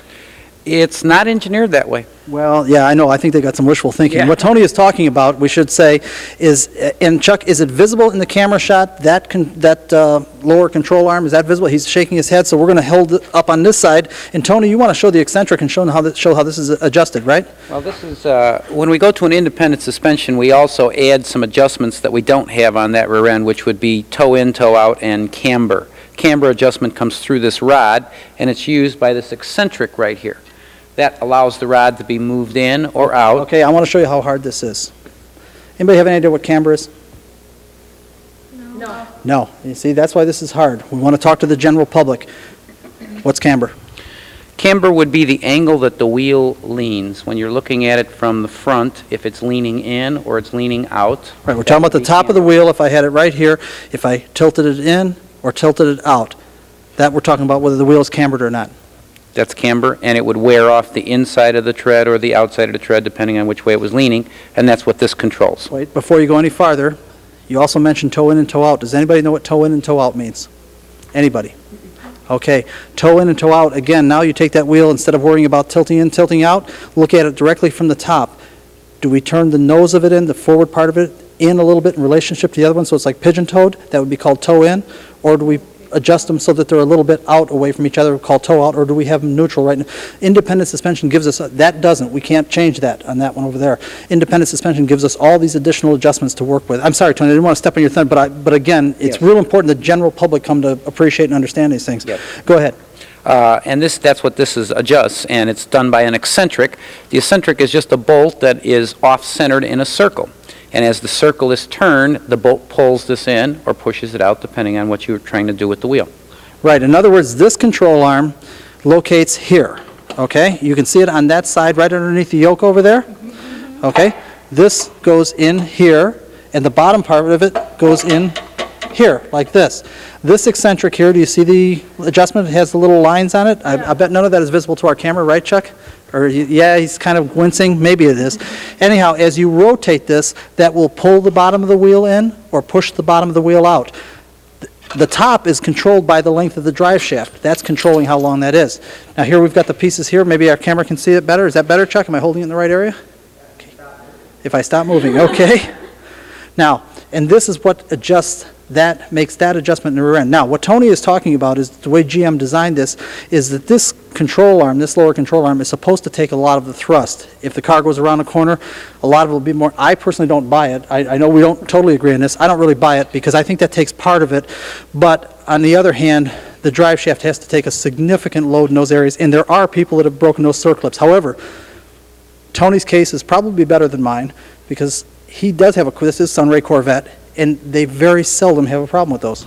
It's not engineered that way. Well, yeah, I know, I think they got some wishful thinking. Yeah. What Tony is talking about, we should say, is, and Chuck, is it visible in the camera shot, that lower control arm, is that visible? He's shaking his head, so we're going to hold it up on this side. And Tony, you want to show the eccentric and show how this is adjusted, right? Well, this is, when we go to an independent suspension, we also add some adjustments that we don't have on that rear end, which would be toe in, toe out, and camber. Camber adjustment comes through this rod, and it's used by this eccentric right here. That allows the rod to be moved in or out. Okay, I want to show you how hard this is. Anybody have any idea what camber is? No. No. You see, that's why this is hard. We want to talk to the general public. What's camber? Camber would be the angle that the wheel leans. When you're looking at it from the front, if it's leaning in or it's leaning out. Right, we're talking about the top of the wheel. If I had it right here, if I tilted it in or tilted it out, that we're talking about whether the wheel is cambered or not. That's camber, and it would wear off the inside of the tread or the outside of the tread, depending on which way it was leaning, and that's what this controls. Wait, before you go any farther, you also mentioned toe in and toe out. Does anybody know what toe in and toe out means? Anybody? Okay, toe in and toe out, again, now you take that wheel, instead of worrying about tilting in, tilting out, look at it directly from the top. Do we turn the nose of it in, the forward part of it, in a little bit in relationship to the other one, so it's like pigeon-toed? That would be called toe in. Or do we adjust them so that they're a little bit out away from each other, called toe out, or do we have them neutral right now? Independent suspension gives us, that doesn't, we can't change that on that one over there. Independent suspension gives us all these additional adjustments to work with. I'm sorry, Tony, I didn't want to step on your thunder, but again, it's Yes. real important the general public come to appreciate and understand these things. Yes. Go ahead. And that's what this is, adjusts, and it's done by an eccentric. The eccentric is just a bolt that is off-centered in a circle. And as the circle is turned, the bolt pulls this in or pushes it out, depending on what you're trying to do with the wheel. Right, in other words, this control arm locates here, okay? You can see it on that side, right underneath the yoke over there, okay? This goes in here, and the bottom part of it goes in here, like this. This eccentric here, do you see the adjustment? It has the little lines on it. I bet none of that is visible to our camera, right, Chuck? Or, yeah, he's kind of wincing, maybe it is. Anyhow, as you rotate this, that will pull the bottom of the wheel in or push the bottom of the wheel out. The top is controlled by the length of the drive shaft. That's controlling how long that is. Now here we've got the pieces here. Maybe our camera can see it better. Is that better, Chuck? Am I holding it in the right area? Okay. If I stop moving, okay. Now, and this is what adjusts that, makes that adjustment in the rear end. Now, what Tony is talking about is the way GM designed this, is that this control arm, this lower control arm, is supposed to take a lot of the thrust. If the car goes around a corner, a lot of it will be more, I personally don't buy it. I know we don't totally agree on this. I don't really buy it because I think that takes part of it. But on the other hand, the drive shaft has to take a significant load in those areas, and there are people that have broken those circlips. However, Tony's case is probably better than mine because he does have this is Sun Ray Corvette, and they very seldom have a problem with those.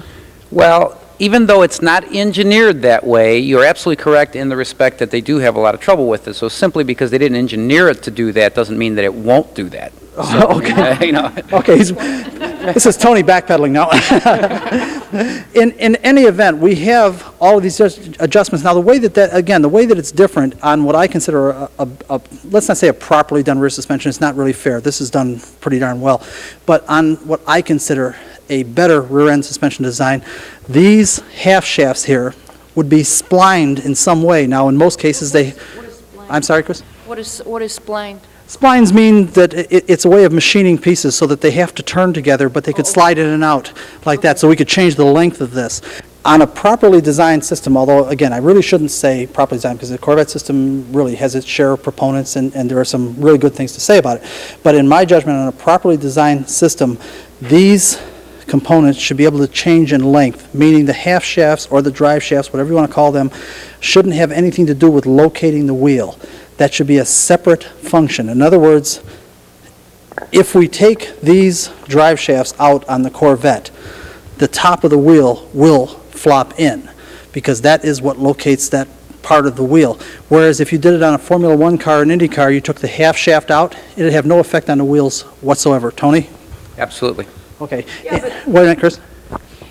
Well, even though it's not engineered that way, you're absolutely correct in the respect that they do have a lot of trouble with it. So simply because they didn't engineer it to do that doesn't mean that it won't do that. So, Okay. you know. Okay, this is Tony backpedaling now. In any event, we have all of these adjustments. Now, the way the way that it's different on what I consider a let's not say a properly done rear suspension, it's not really fair. This is done pretty darn well. But on what I consider a better rear end suspension design, these half shafts here would be splined in some way. Now, in most cases, What is splined? I'm sorry, Chris? What is splined? Splines mean that it's a way of machining pieces so that they have to turn together, but they could slide in and out like that, so we could change the length of this. On a properly designed system, although, again, I really shouldn't say properly designed, because the Corvette system really has its share of proponents, and there are some really good things to say about it. But in my judgment, on a properly designed system, these components should be able to change in length, meaning the half shafts or the drive shafts, whatever you want to call them, shouldn't have anything to do with locating the wheel. That should be a separate function. In other words, if we take these drive shafts out on the Corvette, the top of the wheel will flop in, because that is what locates that part of the wheel. Whereas if you did it on a Formula One car or an Indy car, you took the half shaft out, it would have no effect on the wheels whatsoever. Tony? Absolutely. Okay. Wait a minute, Chris.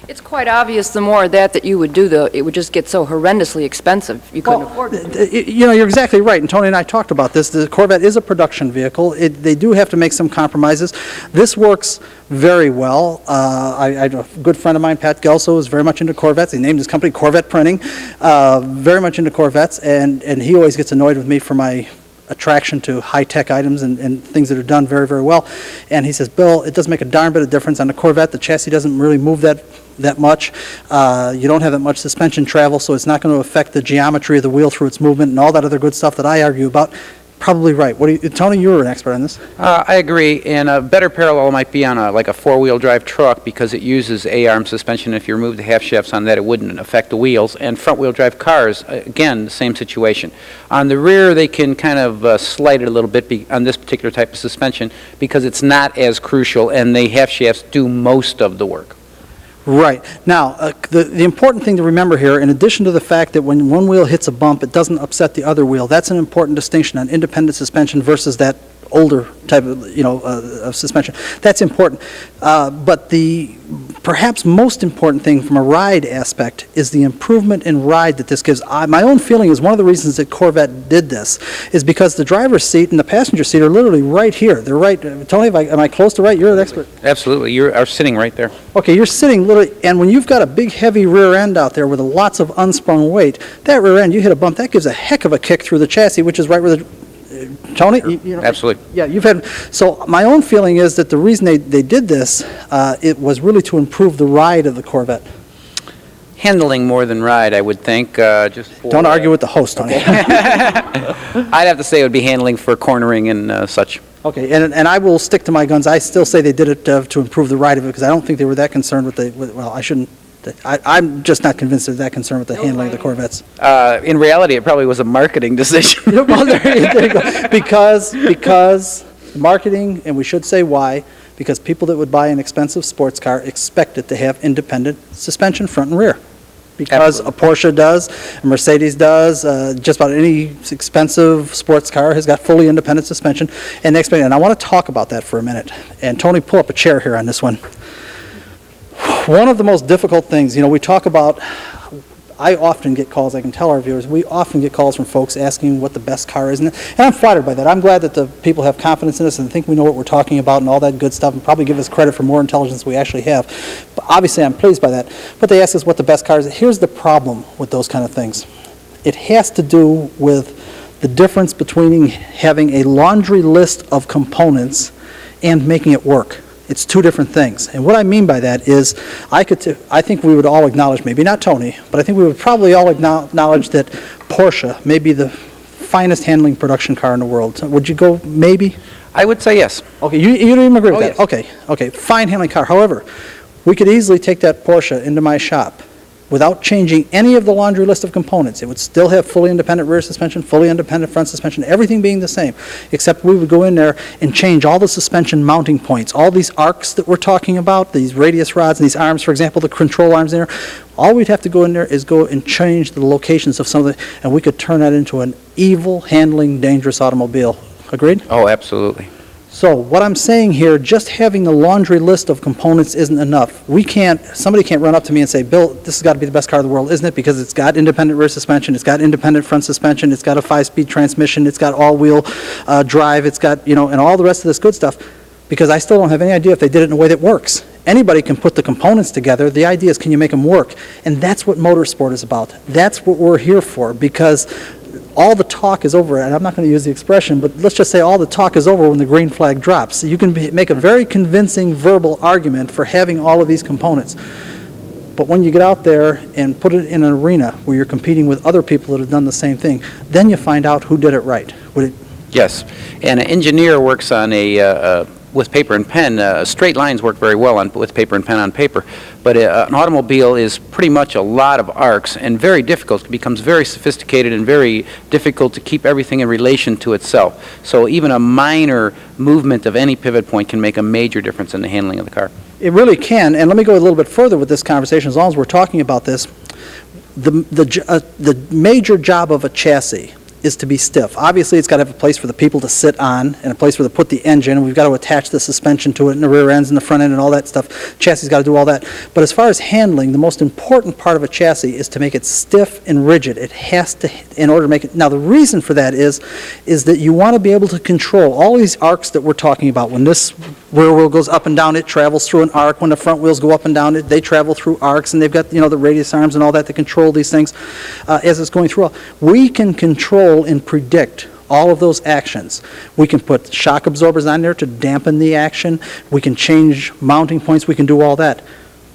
It's quite obvious the more of that you would do, it would just get so horrendously expensive, you couldn't afford it. You know, you're exactly right, and Tony and I talked about this. The Corvette is a production vehicle. They do have to make some compromises. This works very well. I have a good friend of mine, Pat Gelso, is very much into Corvettes. He named his company Corvette Printing, very much into Corvettes, and he always gets annoyed with me for my attraction to high-tech items and things that are done very, very well. And he says, Bill, it doesn't make a darn bit of difference on the Corvette. The chassis doesn't really move that much. You don't have that much suspension travel, so it's not going to affect the geometry of the wheel through its movement and all that other good stuff that I argue about. Probably right. Tony, you're an expert on this. I agree, and a better parallel might be on like a four-wheel drive truck because it uses A-arm suspension. If you remove the half shafts on that, it wouldn't affect the wheels. And front-wheel drive cars, again, the same situation. On the rear, they can kind of slight it a little bit on this particular type of suspension because it's not as crucial, and the half shafts do most of the work. Right. Now, the important thing to remember here, in addition to the fact that when one wheel hits a bump, it doesn't upset the other wheel, that's an important distinction on independent suspension versus that older type of, of suspension. That's important. But the perhaps most important thing from a ride aspect is the improvement in ride that this gives. My own feeling is one of the reasons that Corvette did this is because the driver's seat and the passenger seat are literally right here. They're right. Tony, am I close to right? You're an expert. Absolutely. You are sitting right there. Okay, you're sitting literally, and when you've got a big heavy rear end out there with lots of unsprung weight, that rear end, you hit a bump, that gives a heck of a kick through the chassis, which is right where the Tony? Sure. Absolutely. Yeah, you've had, so my own feeling is that the reason they did this, it was really to improve the ride of the Corvette. Handling more than ride, I would think. Don't argue with the host, Tony. I'd have to say it would be handling for cornering and such. Okay, and I will stick to my guns. I still say they did it to improve the ride of it because I don't think they were that concerned with I shouldn't. I'm just not convinced they're that concerned with the handling of the Corvettes. In reality, it probably was a marketing decision. Well, there you go. Because marketing, and we should say why, because people that would buy an expensive sports car expect it to have independent suspension front and rear. Because Absolutely. A Porsche does, a Mercedes does, just about any expensive sports car has got fully independent suspension. And I want to talk about that for a minute. And Tony, pull up a chair here on this one. One of the most difficult things, we talk about, I often get calls, I can tell our viewers, we often get calls from folks asking what the best car is, and I'm flattered by that. I'm glad that the people have confidence in us and think we know what we're talking about and all that good stuff, and probably give us credit for more intelligence than we actually have. But obviously, I'm pleased by that. But they ask us what the best car is. Here's the problem with those kind of things. It has to do with the difference between having a laundry list of components and making it work. It's two different things. And what I mean by that is I think we would all acknowledge, maybe not Tony, but I think we would probably all acknowledge that Porsche may be the finest handling production car in the world. So would you go maybe? I would say yes. Okay, you don't even agree with that? Yes. Okay, fine handling car. However, we could easily take that Porsche into my shop without changing any of the laundry list of components. It would still have fully independent rear suspension, fully independent front suspension, everything being the same, except we would go in there and change all the suspension mounting points, all these arcs that we're talking about, these radius rods and these arms, for example, the control arms in there. All we'd have to go in there is go and change the locations of some of the, and we could turn that into an evil, handling, dangerous automobile. Agreed? Oh, absolutely. So what I'm saying here, just having the laundry list of components isn't enough. Somebody can't run up to me and say, Bill, this has got to be the best car in the world, isn't it? Because it's got independent rear suspension, it's got independent front suspension, it's got a 5-speed transmission, it's got all-wheel drive, it's got, and all the rest of this good stuff. Because I still don't have any idea if they did it in a way that works. Anybody can put the components together. The idea is, can you make them work? And that's what motorsport is about. That's what we're here for, because all the talk is over, and I'm not going to use the expression, but let's just say all the talk is over when the green flag drops. You can make a very convincing verbal argument for having all of these components. But when you get out there and put it in an arena where you're competing with other people that have done the same thing, then you find out who did it right. Yes, and an engineer works on with paper and pen. Straight lines work very well with paper and pen on paper, but an automobile is pretty much a lot of arcs and very difficult. It becomes very sophisticated and very difficult to keep everything in relation to itself. So even a minor movement of any pivot point can make a major difference in the handling of the car. It really can, and let me go a little bit further with this conversation as long as we're talking about this. The major job of a chassis is to be stiff. Obviously, it's got to have a place for the people to sit on and a place where to put the engine. We've got to attach the suspension to it and the rear ends and the front end and all that stuff. Chassis got to do all that. But as far as handling, the most important part of a chassis is to make it stiff and rigid. It has to, in order to make it. Now, the reason for that is that you want to be able to control all these arcs that we're talking about. When this rear wheel goes up and down, it travels through an arc. When the front wheels go up and down, they travel through arcs, and they've got, the radius arms and all that to control these things as it's going through. We can control and predict all of those actions. We can put shock absorbers on there to dampen the action. We can change mounting points. We can do all that.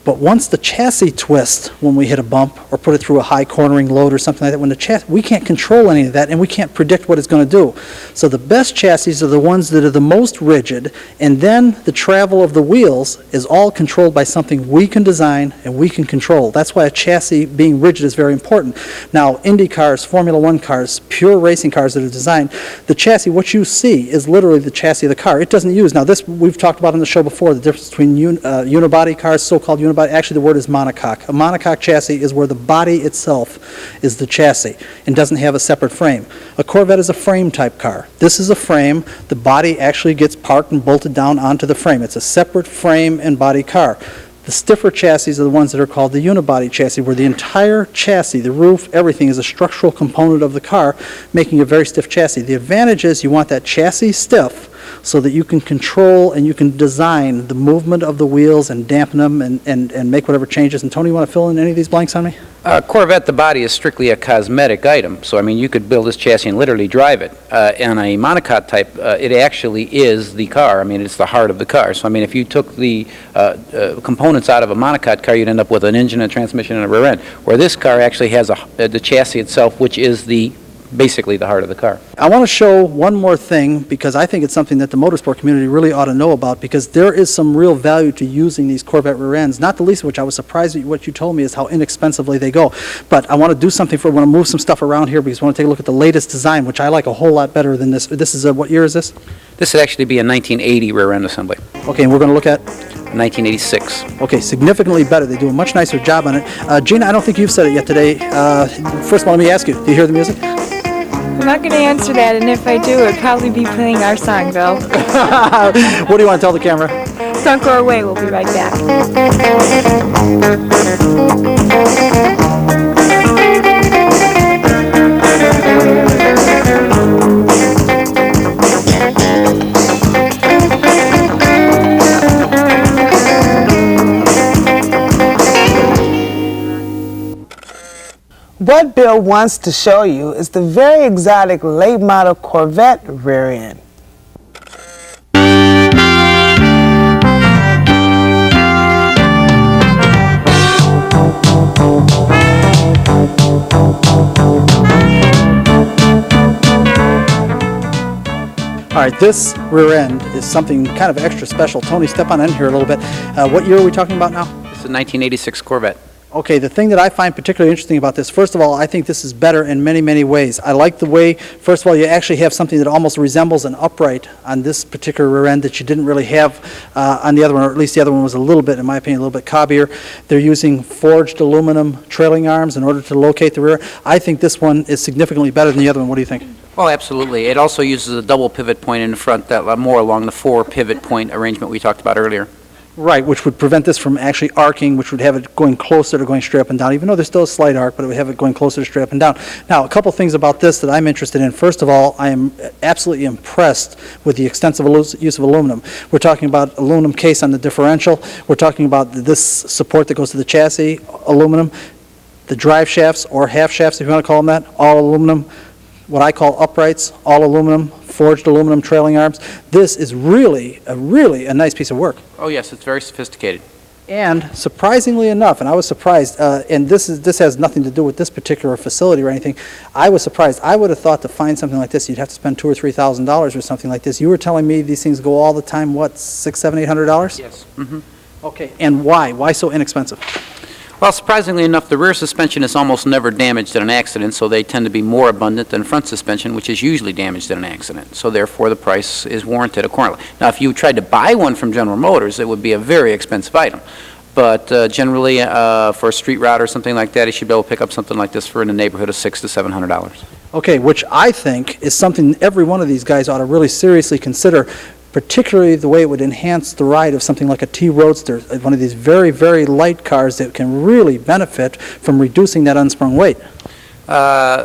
But once the chassis twists when we hit a bump or put it through a high cornering load or something like that, when the chassis, we can't control any of that, and we can't predict what it's going to do. So the best chassis are the ones that are the most rigid, and then the travel of the wheels is all controlled by something we can design and we can control. That's why a chassis being rigid is very important. Now, Indy cars, Formula One cars, pure racing cars that are designed, the chassis, what you see is literally the chassis of the car. It doesn't use, now this we've talked about on the show before, the difference between unibody cars, so-called unibody. Actually, the word is monocoque. A monocoque chassis is where the body itself is the chassis and doesn't have a separate frame. A Corvette is a frame type car. This is a frame. The body actually gets parked and bolted down onto the frame. It's a separate frame and body car. The stiffer chassis are the ones that are called the unibody chassis, where the entire chassis, the roof, everything is a structural component of the car, making a very stiff chassis. The advantage is you want that chassis stiff so that you can control and you can design the movement of the wheels and dampen them and make whatever changes. And Tony, you want to fill in any of these blanks on me? Corvette, the body is strictly a cosmetic item, so I mean you could build this chassis and literally drive it. And a monocoque type, it actually is the car. I mean, it's the heart of the car. So I mean, if you took the components out of a monocoque car, you'd end up with an engine, a transmission, and a rear end. Where this car actually has the chassis itself, which is basically the heart of the car. I want to show one more thing because I think it's something that the motorsport community really ought to know about, because there is some real value to using these Corvette rear ends, not the least of which I was surprised at what you told me is how inexpensively they go. But I want to do something I want to move some stuff around here because I want to take a look at the latest design, which I like a whole lot better than this. This is what year is this? This would actually be a 1980 rear end assembly. Okay, and we're going to look at? 1986. Okay, significantly better. They do a much nicer job on it. Gina, I don't think you've said it yet today. First of all, let me ask you, do you hear the music? I'm not going to answer that, and if I do, it would probably be playing our song, Bill. What do you want to tell the camera? Don't go away, we'll be right back. What Bill wants to show you is the very exotic late model Corvette rear end. All right, this rear end is something kind of extra special. Tony, step on in here a little bit. What year are we talking about now? It's a 1986 Corvette. Okay, the thing that I find particularly interesting about this, first of all, I think this is better in many, many ways. I like the way, first of all, you actually have something that almost resembles an upright on this particular rear end that you didn't really have on the other one, or at least the other one was a little bit, in my opinion, a little bit cobbier. They're using forged aluminum trailing arms in order to locate the rear. I think this one is significantly better than the other one. What do you think? Oh, absolutely. It also uses a double pivot point in the front, that more along the 4 pivot point arrangement we talked about earlier. Right, which would prevent this from actually arcing, which would have it going closer to going straight up and down, even though there's still a slight arc, but it would have it going closer to straight up and down. Now, a couple things about this that I'm interested in. First of all, I am absolutely impressed with the extensive use of aluminum. We're talking about aluminum case on the differential. We're talking about this support that goes to the chassis, aluminum. The drive shafts, or half shafts if you want to call them that, all aluminum. What I call uprights, all aluminum, forged aluminum trailing arms. This is really a nice piece of work. Oh yes, it's very sophisticated. And surprisingly enough, and I was surprised, and this has nothing to do with this particular facility or anything, I was surprised. I would have thought to find something like this, you'd have to spend $2,000 or $3,000 or something like this. You were telling me these things go all the time, what, $600, $700, $800? Yes. Mm-hmm. Okay, and why? Why so inexpensive? Well, surprisingly enough, the rear suspension is almost never damaged in an accident, so they tend to be more abundant than front suspension, which is usually damaged in an accident. So therefore, the price is warranted accordingly. Now, if you tried to buy one from General Motors, it would be a very expensive item. But generally, for a street route or something like that, he should be able to pick up something like this for in the neighborhood of $600 to $700. Okay, which I think is something every one of these guys ought to really seriously consider, particularly the way it would enhance the ride of something like a T-Roadster, one of these very, very light cars that can really benefit from reducing that unsprung weight.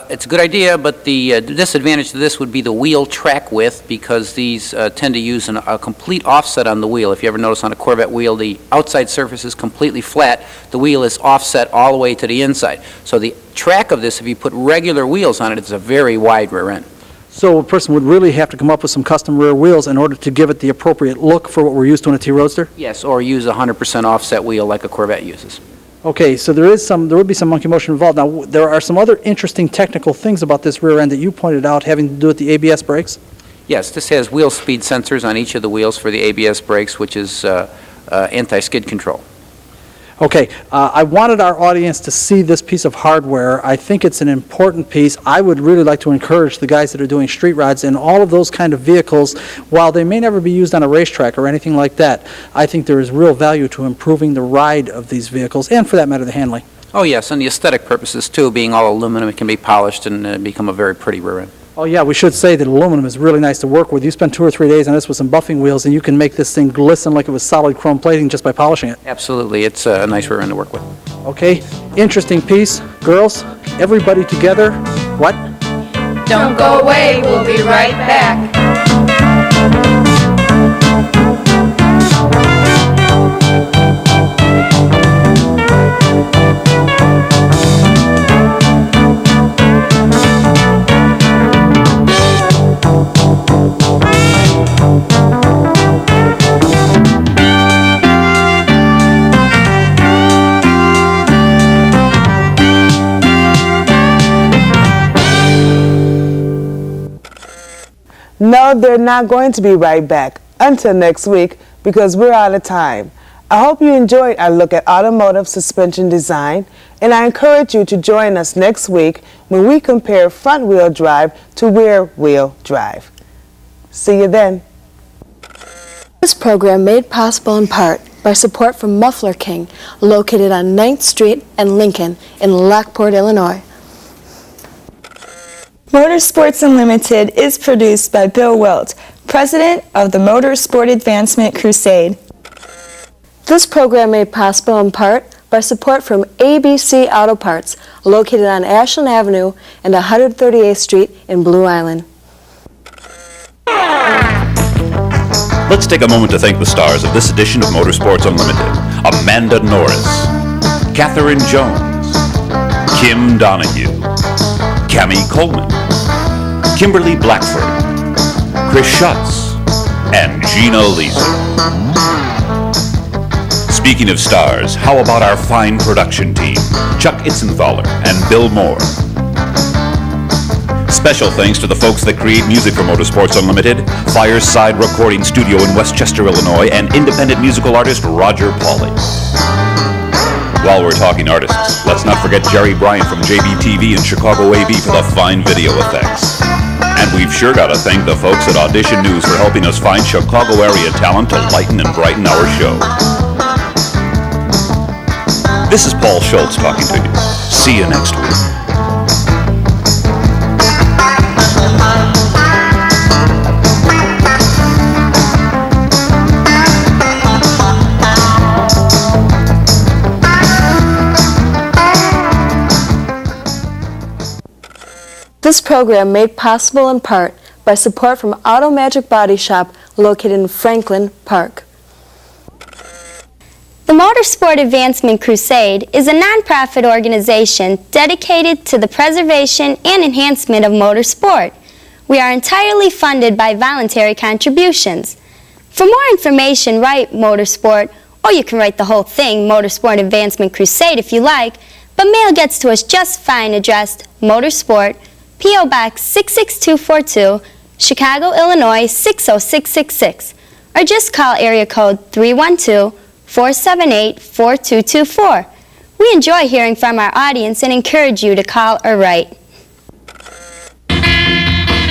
It's a good idea, but the disadvantage to this would be the wheel track width, because these tend to use a complete offset on the wheel. If you ever notice on a Corvette wheel, the outside surface is completely flat. The wheel is offset all the way to the inside. So the track of this, if you put regular wheels on it, it's a very wide rear end. So a person would really have to come up with some custom rear wheels in order to give it the appropriate look for what we're used to in a T-Roadster? Yes, or use a 100% offset wheel like a Corvette uses. Okay, so there would be some monkey motion involved. Now, there are some other interesting technical things about this rear end that you pointed out having to do with the ABS brakes? Yes, this has wheel speed sensors on each of the wheels for the ABS brakes, which is anti-skid control. Okay, I wanted our audience to see this piece of hardware. I think it's an important piece. I would really like to encourage the guys that are doing street rides in all of those kind of vehicles, while they may never be used on a racetrack or anything like that. I think there is real value to improving the ride of these vehicles, and for that matter, the handling. Oh yes, and the aesthetic purposes too, being all aluminum, it can be polished and become a very pretty rear end. Oh yeah, we should say that aluminum is really nice to work with. You spend 2 or 3 days on this with some buffing wheels, and you can make this thing glisten like it was solid chrome plating just by polishing it. Absolutely, it's a nice rear end to work with. Okay, interesting piece. Girls, everybody together. What? Don't go away, we'll be right back. No, they're not going to be right back until next week because we're out of time. I hope you enjoyed our look at automotive suspension design, and I encourage you to join us next week when we compare front-wheel drive to rear-wheel drive. See you then. This program made possible in part by support from Muffler King, located on 9th Street and Lincoln in Lockport, Illinois. Motorsports Unlimited is produced by Bill Wildt, president of the Motorsport Advancement Crusade. This program made possible in part by support from ABC Auto Parts, located on Ashland Avenue and 138th Street in Blue Island. Let's take a moment to thank the stars of this edition of Motorsports Unlimited. Amanda Norris, Catherine Jones, Kim Donahue, Cammie Coleman, Kimberly Blackford, Chris Schutz, and Gina Lisa. Speaking of stars, how about our fine production team, Chuck Itzenthaler and Bill Moore. Special thanks to the folks that create music for Motorsports Unlimited, Fireside Recording Studio in Westchester, Illinois, and independent musical artist Roger Pauley. While we're talking artists, let's not forget Jerry Bryant from JBTV and Chicago AV for the fine video effects. And we've sure got to thank the folks at Audition News for helping us find Chicago area talent to lighten and brighten our show. This is Paul Schultz talking to you. See you next week. This program made possible in part by support from Auto Magic Body Shop, located in Franklin Park. The Motorsport Advancement Crusade is a nonprofit organization dedicated to the preservation and enhancement of motorsport. We are entirely funded by voluntary contributions. For more information, write Motorsport, or you can write the whole thing, Motorsport Advancement Crusade if you like, but mail gets to us just fine, addressed Motorsport, P.O. Box 66242, Chicago, Illinois 60666, or just call area code 312-478-4224. We enjoy hearing from our audience and encourage you to call or write.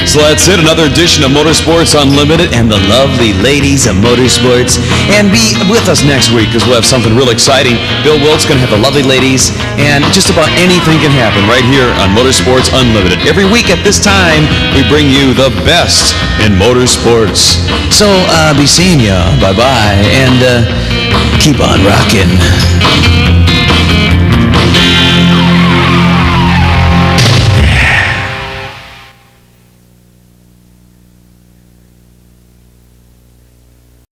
So that's it, another edition of Motorsports Unlimited and the lovely ladies of motorsports. And be with us next week because we'll have something real exciting. Bill Wildt's going to have the lovely ladies, and just about anything can happen right here on Motorsports Unlimited. Every week at this time, we bring you the best in motorsports. So, be seeing ya. Bye-bye. And keep on rocking.